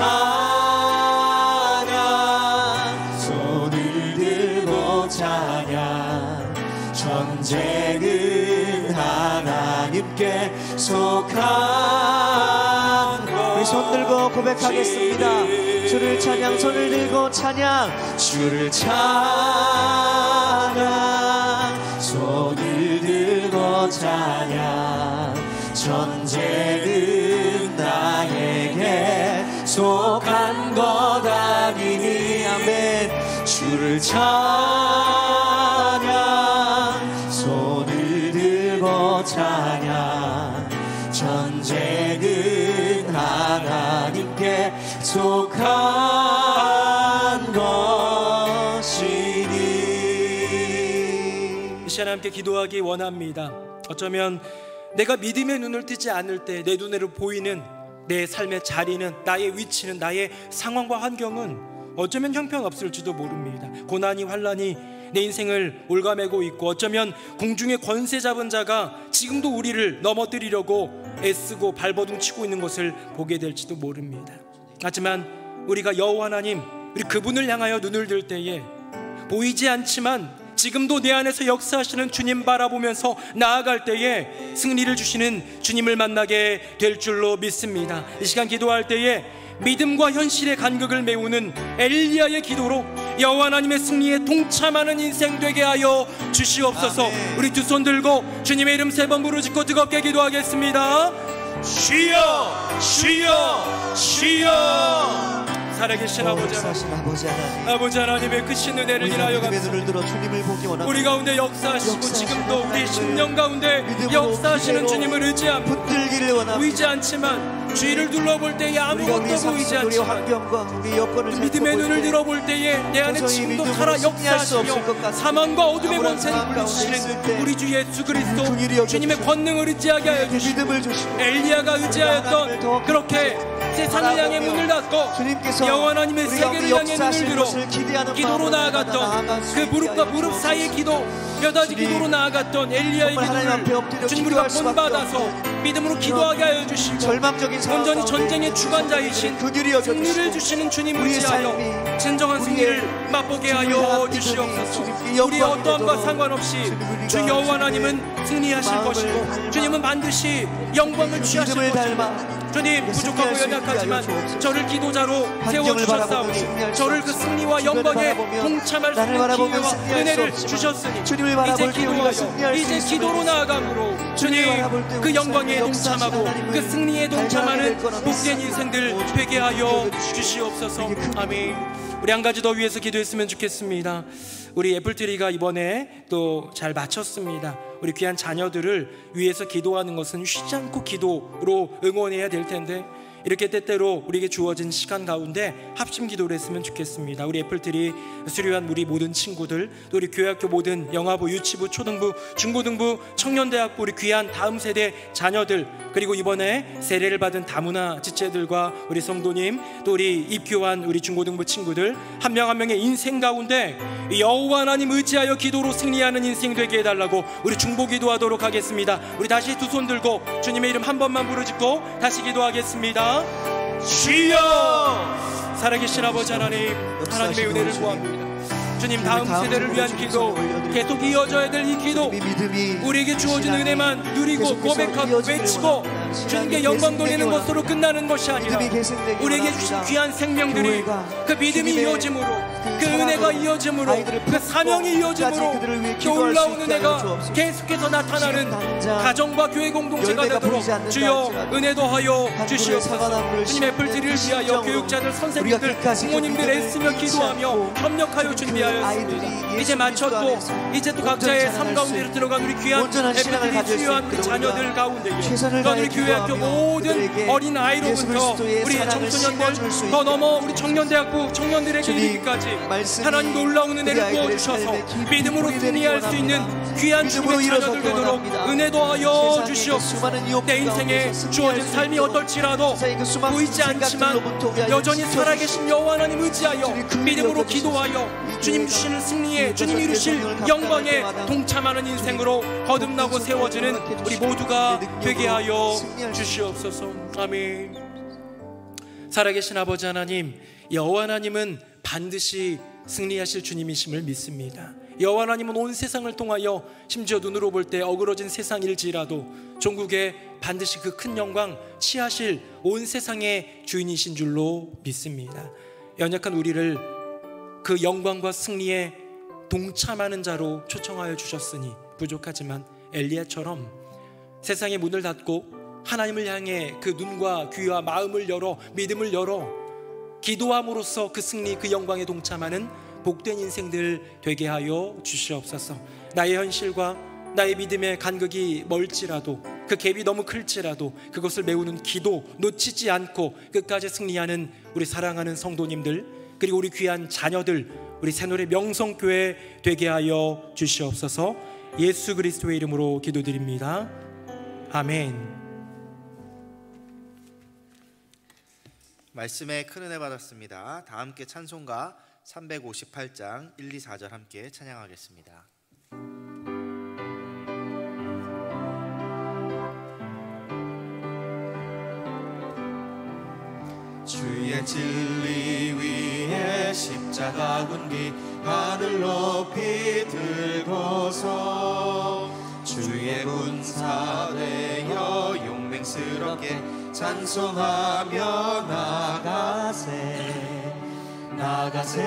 손을 들고 찬양. 전쟁은 하나님께 속한 것. 우리 손 들고 고백하겠습니다. 주를 찬양, 손을 들고 찬양. 주를 찬양, 손을 들고 찬양. 전쟁은 나에게 속한 것 아니니 아멘. 주를 찬양, 손을 들고 찬양. 전쟁은 하나님께 속한 것이니. 이 시간 함께 기도하기 원합니다. 어쩌면 내가 믿음의 눈을 뜨지 않을 때 내 눈으로 보이는 내 삶의 자리는, 나의 위치는, 나의 상황과 환경은 어쩌면 형편없을지도 모릅니다. 고난이 환난이 내 인생을 올가매고 있고 어쩌면 공중의 권세 잡은 자가 지금도 우리를 넘어뜨리려고 애쓰고 발버둥치고 있는 것을 보게 될지도 모릅니다. 하지만 우리가 여호와 하나님, 우리 그분을 향하여 눈을 들 때에 보이지 않지만 지금도 내 안에서 역사하시는 주님 바라보면서 나아갈 때에 승리를 주시는 주님을 만나게 될 줄로 믿습니다. 이 시간 기도할 때에 믿음과 현실의 간극을 메우는 엘리야의 기도로 여호와 하나님의 승리에 동참하는 인생 되게 하여 주시옵소서. 아멘. 우리 두 손 들고 주님의 이름 3번 부르짖고 뜨겁게 기도하겠습니다. 주여, 주여, 주여. 살아계신 아버지 역사하신 아버지 하나님, 아버지 하나님의 크신 은혜를 우리가 인하여 믿음의 눈을 감사합니다. 들어 주님을 보기 원합니다. 우리 가운데 역사하시고 지금도 우리 심령 가운데 역사하시는 주님을 의지합니다. 붙들기를 원합니다. 보이지 않지만 주위를 둘러볼 때에 우리가 아무것도 우리 보이지 상식, 우리 않지만 환경과 우리 여건을 믿음의 눈을 살펴볼 때 들어볼 때에 내 안에 도저히 지금도 믿음으로 살아 승리할 수 없을 것 역사하시며 같습니다. 사망과 어둠의 아무런 권세를 상황 가운데 있을 물리치시는 때 우리 주 예수 그리스도 긍휼히 여겨 주님의 주시고 권능을 의지하게 하여 우리에게 주시고 믿음을 주시고 엘리야가 의지하였던 그렇게 세상을 향해 문을 닫고 주님께서 영원 하나님의 우리 세계를 가운데 향해 눈을 역사하실 들어 것을 기대하는 기도로 마음으로 나아갔던 그 무릎과 무릎 사이의 기도 몇 가지 주님, 기도로 나아갔던 엘리야의 정말 하나님 앞에 엎드려 기도를 주님 우리가 기도할 수밖에 본받아서 없는 믿음으로 기도하게 하여 주시고 절망적인 상황 온전히 가운데 전쟁의 있는 주관자이신 긍휼히 여겨 승리를 주시고 주시는 주님 우리의 의지하여 삶이 진정한 우리의 승리를 맛보게 하여 주님을 향한 주시옵소서. 믿음이 우리의 영광이 어떠함과 되도록 상관없이 주님, 우리가 주 여호와 주님의 하나님은 승리하실 마음을 것이고 닮아 주님은 반드시 영광을 취하실 믿음을 것이고 닮아 주님 부족하고 승리할 수 있게 연약하지만 하여 주옵소서. 저를 기도자로 환경을 바라보며 승리할 세워주셨사오니 수 저를 그 없어. 승리와 주변을 영광에 바라보며 동참할 수 나를 있는 바라보며 기회와 승리할 수 은혜를 없지만 주셨으니 주님을 이제 바라볼 때 우리가 승리할 기도하여 수 이제 있음을 기도로 믿습니다. 나아감으로 주님을 주님 바라볼 때 그 우리 영광에 삶의 역사하신 동참하고 하나님을 그 승리에 발견하게 동참하는 될 거라 복된 믿습니다. 인생들 되게 하여 주시옵소서. 아멘. 우리 한 가지 더 위해서 기도했으면 좋겠습니다. 우리 애플트리가 이번에 또 잘 마쳤습니다. 우리 귀한 자녀들을 위해서 기도하는 것은 쉬지 않고 기도로 응원해야 될 텐데 이렇게 때때로 우리에게 주어진 시간 가운데 합심 기도를 했으면 좋겠습니다. 우리 애플트리 수료한 우리 모든 친구들, 또 우리 교회학교 모든 영아부, 유치부, 초등부, 중고등부, 청년대학부 우리 귀한 다음 세대 자녀들, 그리고 이번에 세례를 받은 다문화 지체들과 우리 성도님, 또 우리 입교한 우리 중고등부 친구들 한 명 한 명의 인생 가운데 여호와 하나님 의지하여 기도로 승리하는 인생 되게 해달라고 우리 중보 기도하도록 하겠습니다. 우리 다시 두 손 들고 주님의 이름 한 번만 부르짖고 다시 기도하겠습니다. 주여! 살아계신 아버지 하나님, 하나님의 은혜를 구합니다. 주님, 다음 세대를 위한 기도, 계속 이어져야 될 이 기도, 우리에게 주어진 은혜만 누리고 고백하고 외치고 주님께 영광 돌리는 것으로 끝나는 것이 아니라 우리에게 주신 귀한 생명들이 그 믿음이 이어짐으로, 그 은혜가 이어짐으로, 그 사명이 이어짐으로 그 올라온 은혜가 계속해서 나타나는 가정과 교회 공동체가 되도록 주여 은혜 더하여 주시옵소서. 주님, 애플트리를 위하여 교육자들, 선생님들, 부모님들 애쓰며 기도하며 협력하여 준비하였습니다. 이제 마쳤고 이제 또 각자의 삶 가운데로 들어간 우리 귀한 애플트리 수요한 그 자녀들 가운데에 또한 우리 교회학교 모든 어린 아이로부터 우리 청소년들, 더 넘어 우리 청년대학부 청년들에게 이르기까지 하나님 놀라운 은혜를 부어주셔서 믿음으로 승리할 수 있는 귀한 주님의 자녀들 되도록 은혜 더하여 주시옵소서. 내 인생에 주어진 삶이 어떨지라도 보이지 않지만 여전히 살아계신 여호와 하나님 의지하여 믿음으로 기도하여 주님 주시는 승리에, 주님 이루실 영광에 동참하는 인생으로 거듭나고 세워지는 우리 모두가 되게 하여 주시옵소서. 아멘. 살아계신 아버지 하나님, 여호와 하나님은 반드시 승리하실 주님이심을 믿습니다. 여호와 하나님은 온 세상을 통하여 심지어 눈으로 볼 때 어그러진 세상일지라도 종국에 반드시 그 큰 영광 취하실 온 세상의 주인이신 줄로 믿습니다. 연약한 우리를 그 영광과 승리에 동참하는 자로 초청하여 주셨으니 부족하지만 엘리야처럼 세상의 문을 닫고 하나님을 향해 그 눈과 귀와 마음을 열어 믿음을 열어 기도함으로써 그 승리, 그 영광에 동참하는 복된 인생들 되게 하여 주시옵소서. 나의 현실과 나의 믿음의 간극이 멀지라도, 그 갭이 너무 클지라도 그것을 메우는 기도 놓치지 않고 끝까지 승리하는 우리 사랑하는 성도님들, 그리고 우리 귀한 자녀들, 우리 새노래 명성교회 되게 하여 주시옵소서. 예수 그리스도의 이름으로 기도드립니다. 아멘. 말씀에 큰 은혜 받았습니다. 다 함께 찬송가 358장 1, 2, 4절 함께 찬양하겠습니다. 주의 진리 위에 십자가 군기 하늘 높이 들고서 주의 군사 되어 용맹스럽게 찬송하며 나가세 나가세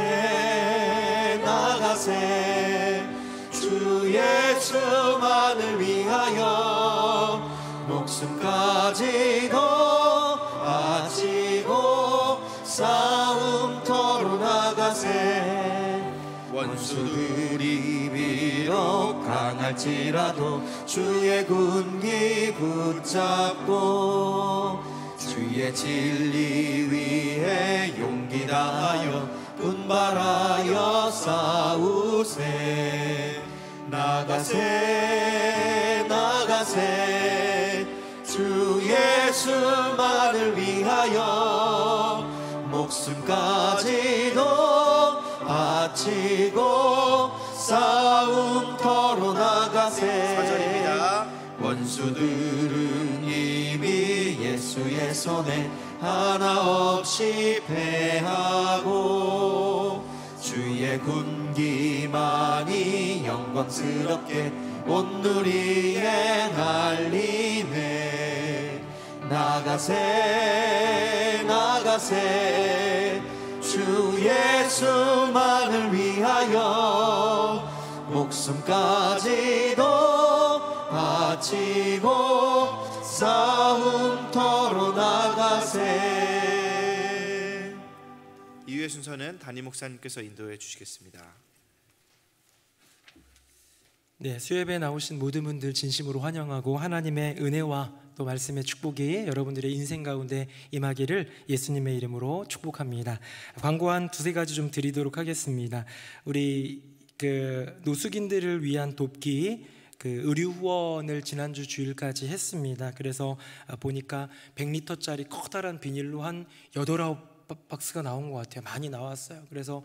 나가세 주 예수만을 위하여 목숨까지도 바치고 싸움 비록 강할지라도 주의 군기 붙잡고 주의 진리 위에 용기 다하여 분발하여 싸우세. 나가세 나가세 주 예수만을 위하여 목숨까지도 바치고 싸움터로 나가세. 4절입니다. 원수들은 이미 예수의 손에 하나 없이 패하고 주의 군기만이 영광스럽게 온 누리에 날리네. 나가세 나가세 주 예수만을 위하여 목숨까지도 바치고 싸움터로 나가세. 이후의 순서는 담임 목사님께서 인도해 주시겠습니다. 네, 수협에 나오신 모든 분들 진심으로 환영하고 하나님의 은혜와 또 말씀의 축복이 여러분들의 인생 가운데 임하기를 예수님의 이름으로 축복합니다. 광고 한 두세 가지 좀 드리도록 하겠습니다. 우리 노숙인들을 위한 돕기 의류 후원을 지난주 주일까지 했습니다. 그래서 보니까 100리터짜리 커다란 비닐로 한 8, 9박스가 나온 것 같아요. 많이 나왔어요. 그래서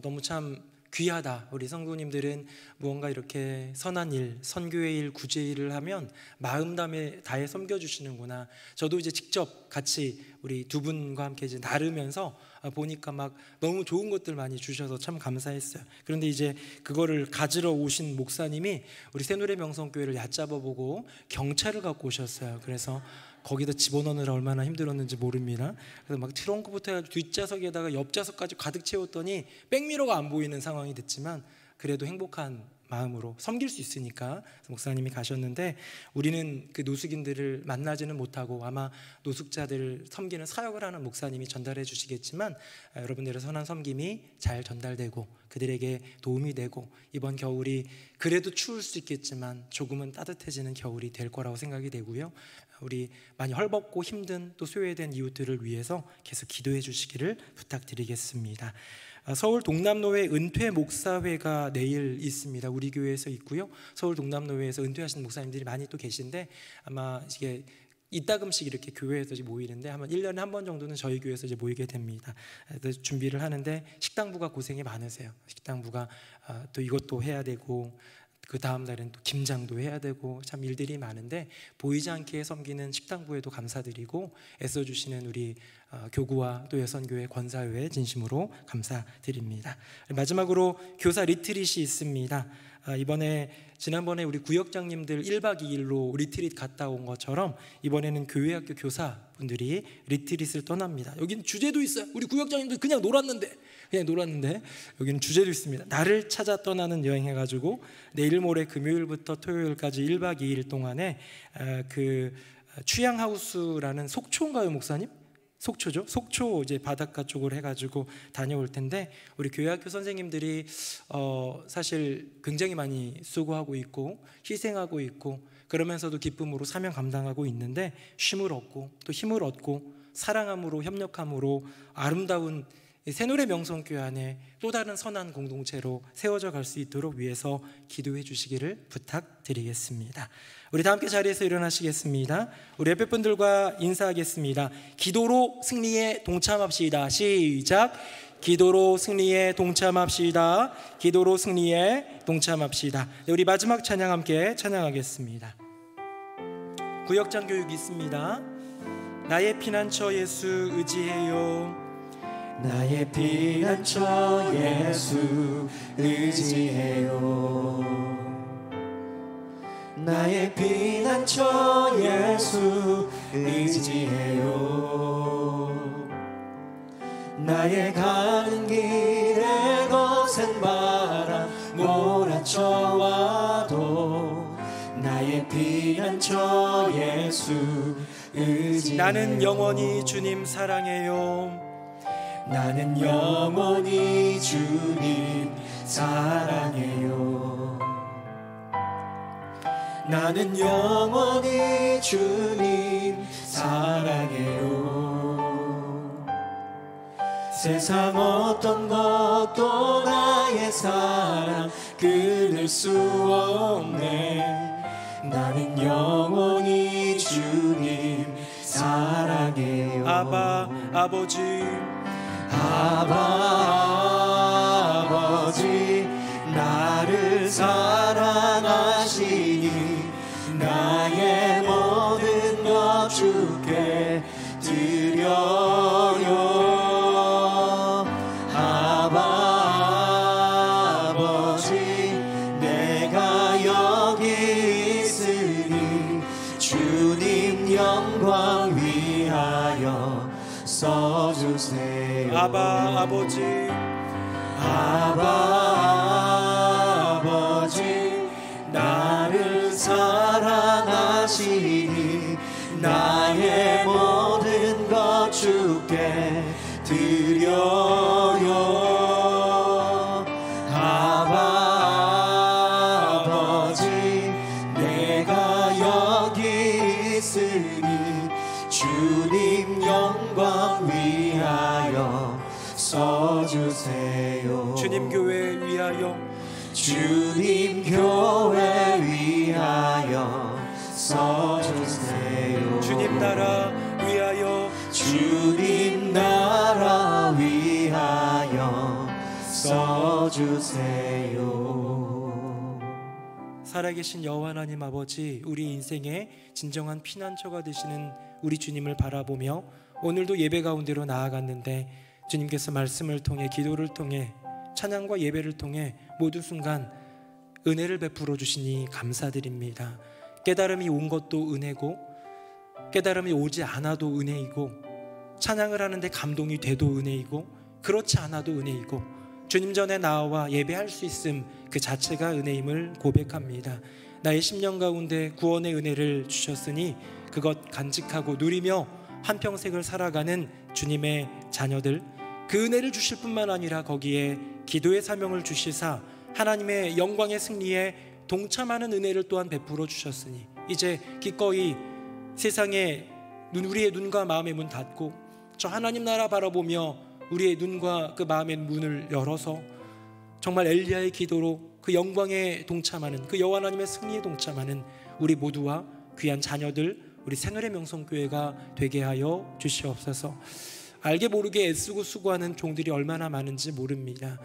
너무 참 귀하다. 우리 성도님들은 무언가 이렇게 선한 일, 선교의 일, 구제의 일을 하면 마음 다해 섬겨주시는구나. 저도 이제 직접 같이 우리 두 분과 함께 이제 나르면서 보니까 막 너무 좋은 것들 많이 주셔서 참 감사했어요. 그런데 이제 그거를 가지러 오신 목사님이 우리 새누리 명성교회를 얕잡아보고 경차를 갖고 오셨어요. 그래서 거기다 집어넣느라 얼마나 힘들었는지 모릅니다. 그래서 막 트렁크부터 해가지고 뒷좌석에다가 옆좌석까지 가득 채웠더니 백미러가 안 보이는 상황이 됐지만 그래도 행복한 마음으로 섬길 수 있으니까 목사님이 가셨는데, 우리는 그 노숙인들을 만나지는 못하고 아마 노숙자들을 섬기는 사역을 하는 목사님이 전달해 주시겠지만 여러분들의 선한 섬김이 잘 전달되고 그들에게 도움이 되고 이번 겨울이 그래도 추울 수 있겠지만 조금은 따뜻해지는 겨울이 될 거라고 생각이 되고요. 우리 많이 헐벗고 힘든 또 소외된 이웃들을 위해서 계속 기도해 주시기를 부탁드리겠습니다. 서울 동남로회 은퇴 목사회가 내일 있습니다. 우리 교회에서 있고요. 서울 동남로회에서 은퇴하신 목사님들이 많이 또 계신데 아마 이게 이따금씩 이렇게 교회에서 모이는데 아마 1년에 한 번 정도는 저희 교회에서 이제 모이게 됩니다. 준비를 하는데 식당부가 고생이 많으세요. 식당부가 또 이것도 해야 되고 그 다음 날은 또 김장도 해야 되고 참 일들이 많은데 보이지 않게 섬기는 식당부에도 감사드리고 애써주시는 우리 교구와 또 여선교회 권사회에 진심으로 감사드립니다. 마지막으로 교사 리트릿이 있습니다. 지난번에 우리 구역장님들 1박 2일로 리트릿 갔다 온 것처럼 이번에는 교회학교 교사분들이 리트릿을 떠납니다. 여기는 주제도 있어요. 우리 구역장님들 그냥 놀았는데 여기는 주제도 있습니다. 나를 찾아 떠나는 여행 해가지고 내일 모레 금요일부터 토요일까지 1박 2일 동안에 그 취향하우스라는 속초인가요, 목사님? 속초죠. 속초 이제 바닷가 쪽으로 해가지고 다녀올 텐데 우리 교회학교 선생님들이 사실 굉장히 많이 수고하고 있고 희생하고 있고 그러면서도 기쁨으로 사명 감당하고 있는데 쉼을 얻고 또 힘을 얻고 사랑함으로 협력함으로 아름다운 새노래 명성교회 안에 또 다른 선한 공동체로 세워져 갈 수 있도록 위해서 기도해 주시기를 부탁드리겠습니다. 우리 다 함께 자리에서 일어나시겠습니다. 우리 옆에 분들과 인사하겠습니다. 기도로 승리에 동참합시다. 시작. 기도로 승리에 동참합시다. 기도로 승리에 동참합시다. 네, 우리 마지막 찬양 함께 찬양하겠습니다. 구역장 교육 있습니다. 나의 피난처 예수 의지해요. 나의 피난처 예수 의지해요. 나의 피난처 예수 의지해요. 나의 가는 길에 거센 바람 몰아쳐와도 나의 피난처 예수 의지해요. 나는 영원히 주님 사랑해요. 나는 영원히 주님 사랑해요. 나는 영원히 주님 사랑해요. 세상 어떤 것도 나의 사랑 끊을 수 없네. 나는 영원히 주님 사랑해요. 아바 아버지, 아바 아버지, 나를 사랑하시니 나의 모든 것 주께 드려요. 아바 아버지, 내가 여기 있으니 주님 영광 위하여 써주세요. 아바 아버지, 아바 아버지, 나를 사랑하시니 나의 모든 것 주께 드려요. 아바 아버지, 내가 여기 있으니 주님 영광 위하여 써주세요. 주님 교회 위하여, 주님 교회 위하여 써주세요. 주님 나라 위하여, 주님 나라 위하여 써주세요. 살아계신 여호와 하나님 아버지, 우리 인생의 진정한 피난처가 되시는 우리 주님을 바라보며 오늘도 예배 가운데로 나아갔는데, 주님께서 말씀을 통해, 기도를 통해, 찬양과 예배를 통해 모든 순간 은혜를 베풀어 주시니 감사드립니다. 깨달음이 온 것도 은혜고, 깨달음이 오지 않아도 은혜이고, 찬양을 하는데 감동이 돼도 은혜이고, 그렇지 않아도 은혜이고, 주님 전에 나와 예배할 수 있음 그 자체가 은혜임을 고백합니다. 나의 심령 가운데 구원의 은혜를 주셨으니 그것 간직하고 누리며 한평생을 살아가는 주님의 자녀들, 그 은혜를 주실 뿐만 아니라 거기에 기도의 사명을 주시사 하나님의 영광의 승리에 동참하는 은혜를 또한 베풀어 주셨으니 이제 기꺼이 세상에 우리의 눈과 마음의 문 닫고 저 하나님 나라 바라보며 우리의 눈과 그 마음의 문을 열어서 정말 엘리야의 기도로 그 영광에 동참하는, 그 여호와 하나님의 승리에 동참하는 우리 모두와 귀한 자녀들, 우리 새노래 명성교회가 되게 하여 주시옵소서. 알게 모르게 애쓰고 수고하는 종들이 얼마나 많은지 모릅니다.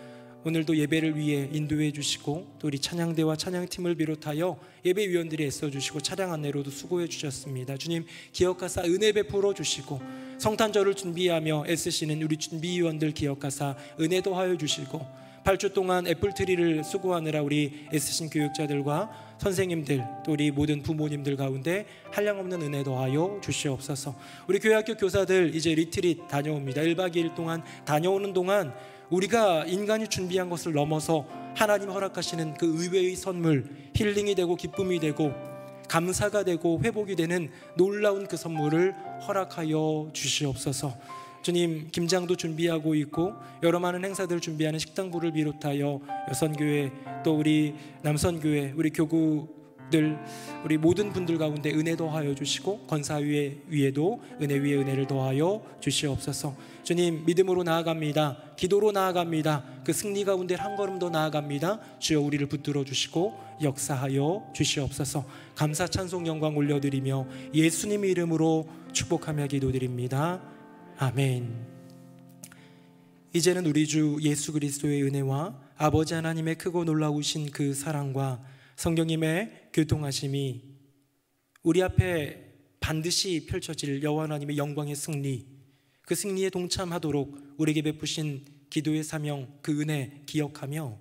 오늘도 예배를 위해 인도해 주시고 또 우리 찬양대와 찬양팀을 비롯하여 예배위원들이 애써주시고 차량 안내로도 수고해 주셨습니다. 주님 기억하사 은혜 베풀어 주시고 성탄절을 준비하며 애쓰시는 우리 준비위원들 기억하사 은혜 더하여 주시고 8주 동안 애플트리를 수고하느라 우리 애쓰신 교육자들과 선생님들 또 우리 모든 부모님들 가운데 한량없는 은혜 더하여 주시옵소서. 우리 교회학교 교사들 이제 리트릿 다녀옵니다. 1박 2일 동안 다녀오는 동안 우리가 인간이 준비한 것을 넘어서 하나님 허락하시는 그 의외의 선물, 힐링이 되고 기쁨이 되고 감사가 되고 회복이 되는 놀라운 그 선물을 허락하여 주시옵소서. 주님 김장도 준비하고 있고 여러 많은 행사들 준비하는 식당부를 비롯하여 여선교회 또 우리 남선교회 우리 교구들 우리 모든 분들 가운데 은혜 더하여 주시고 권사위에 위에도 은혜 위에 은혜를 더하여 주시옵소서. 주님 믿음으로 나아갑니다. 기도로 나아갑니다. 그 승리 가운데 한 걸음 더 나아갑니다. 주여 우리를 붙들어 주시고 역사하여 주시옵소서. 감사 찬송 영광 올려드리며 예수님의 이름으로 축복하며 기도드립니다. 아멘. 이제는 우리 주 예수 그리스도의 은혜와 아버지 하나님의 크고 놀라우신 그 사랑과 성령님의 교통하심이 우리 앞에 반드시 펼쳐질 여호와 하나님의 영광의 승리, 그 승리에 동참하도록 우리에게 베푸신 기도의 사명, 그 은혜 기억하며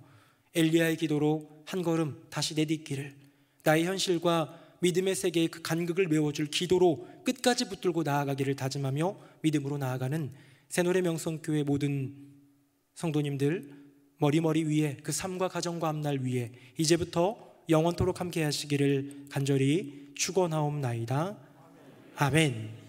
엘리야의 기도로 한 걸음 다시 내딛기를, 나의 현실과 믿음의 세계의 그 간극을 메워줄 기도로 끝까지 붙들고 나아가기를 다짐하며 믿음으로 나아가는 새노래 명성교회 모든 성도님들 머리머리 위에 그 삶과 가정과 앞날 위에 이제부터 영원토록 함께 하시기를 간절히 축원하옵나이다. 아멘.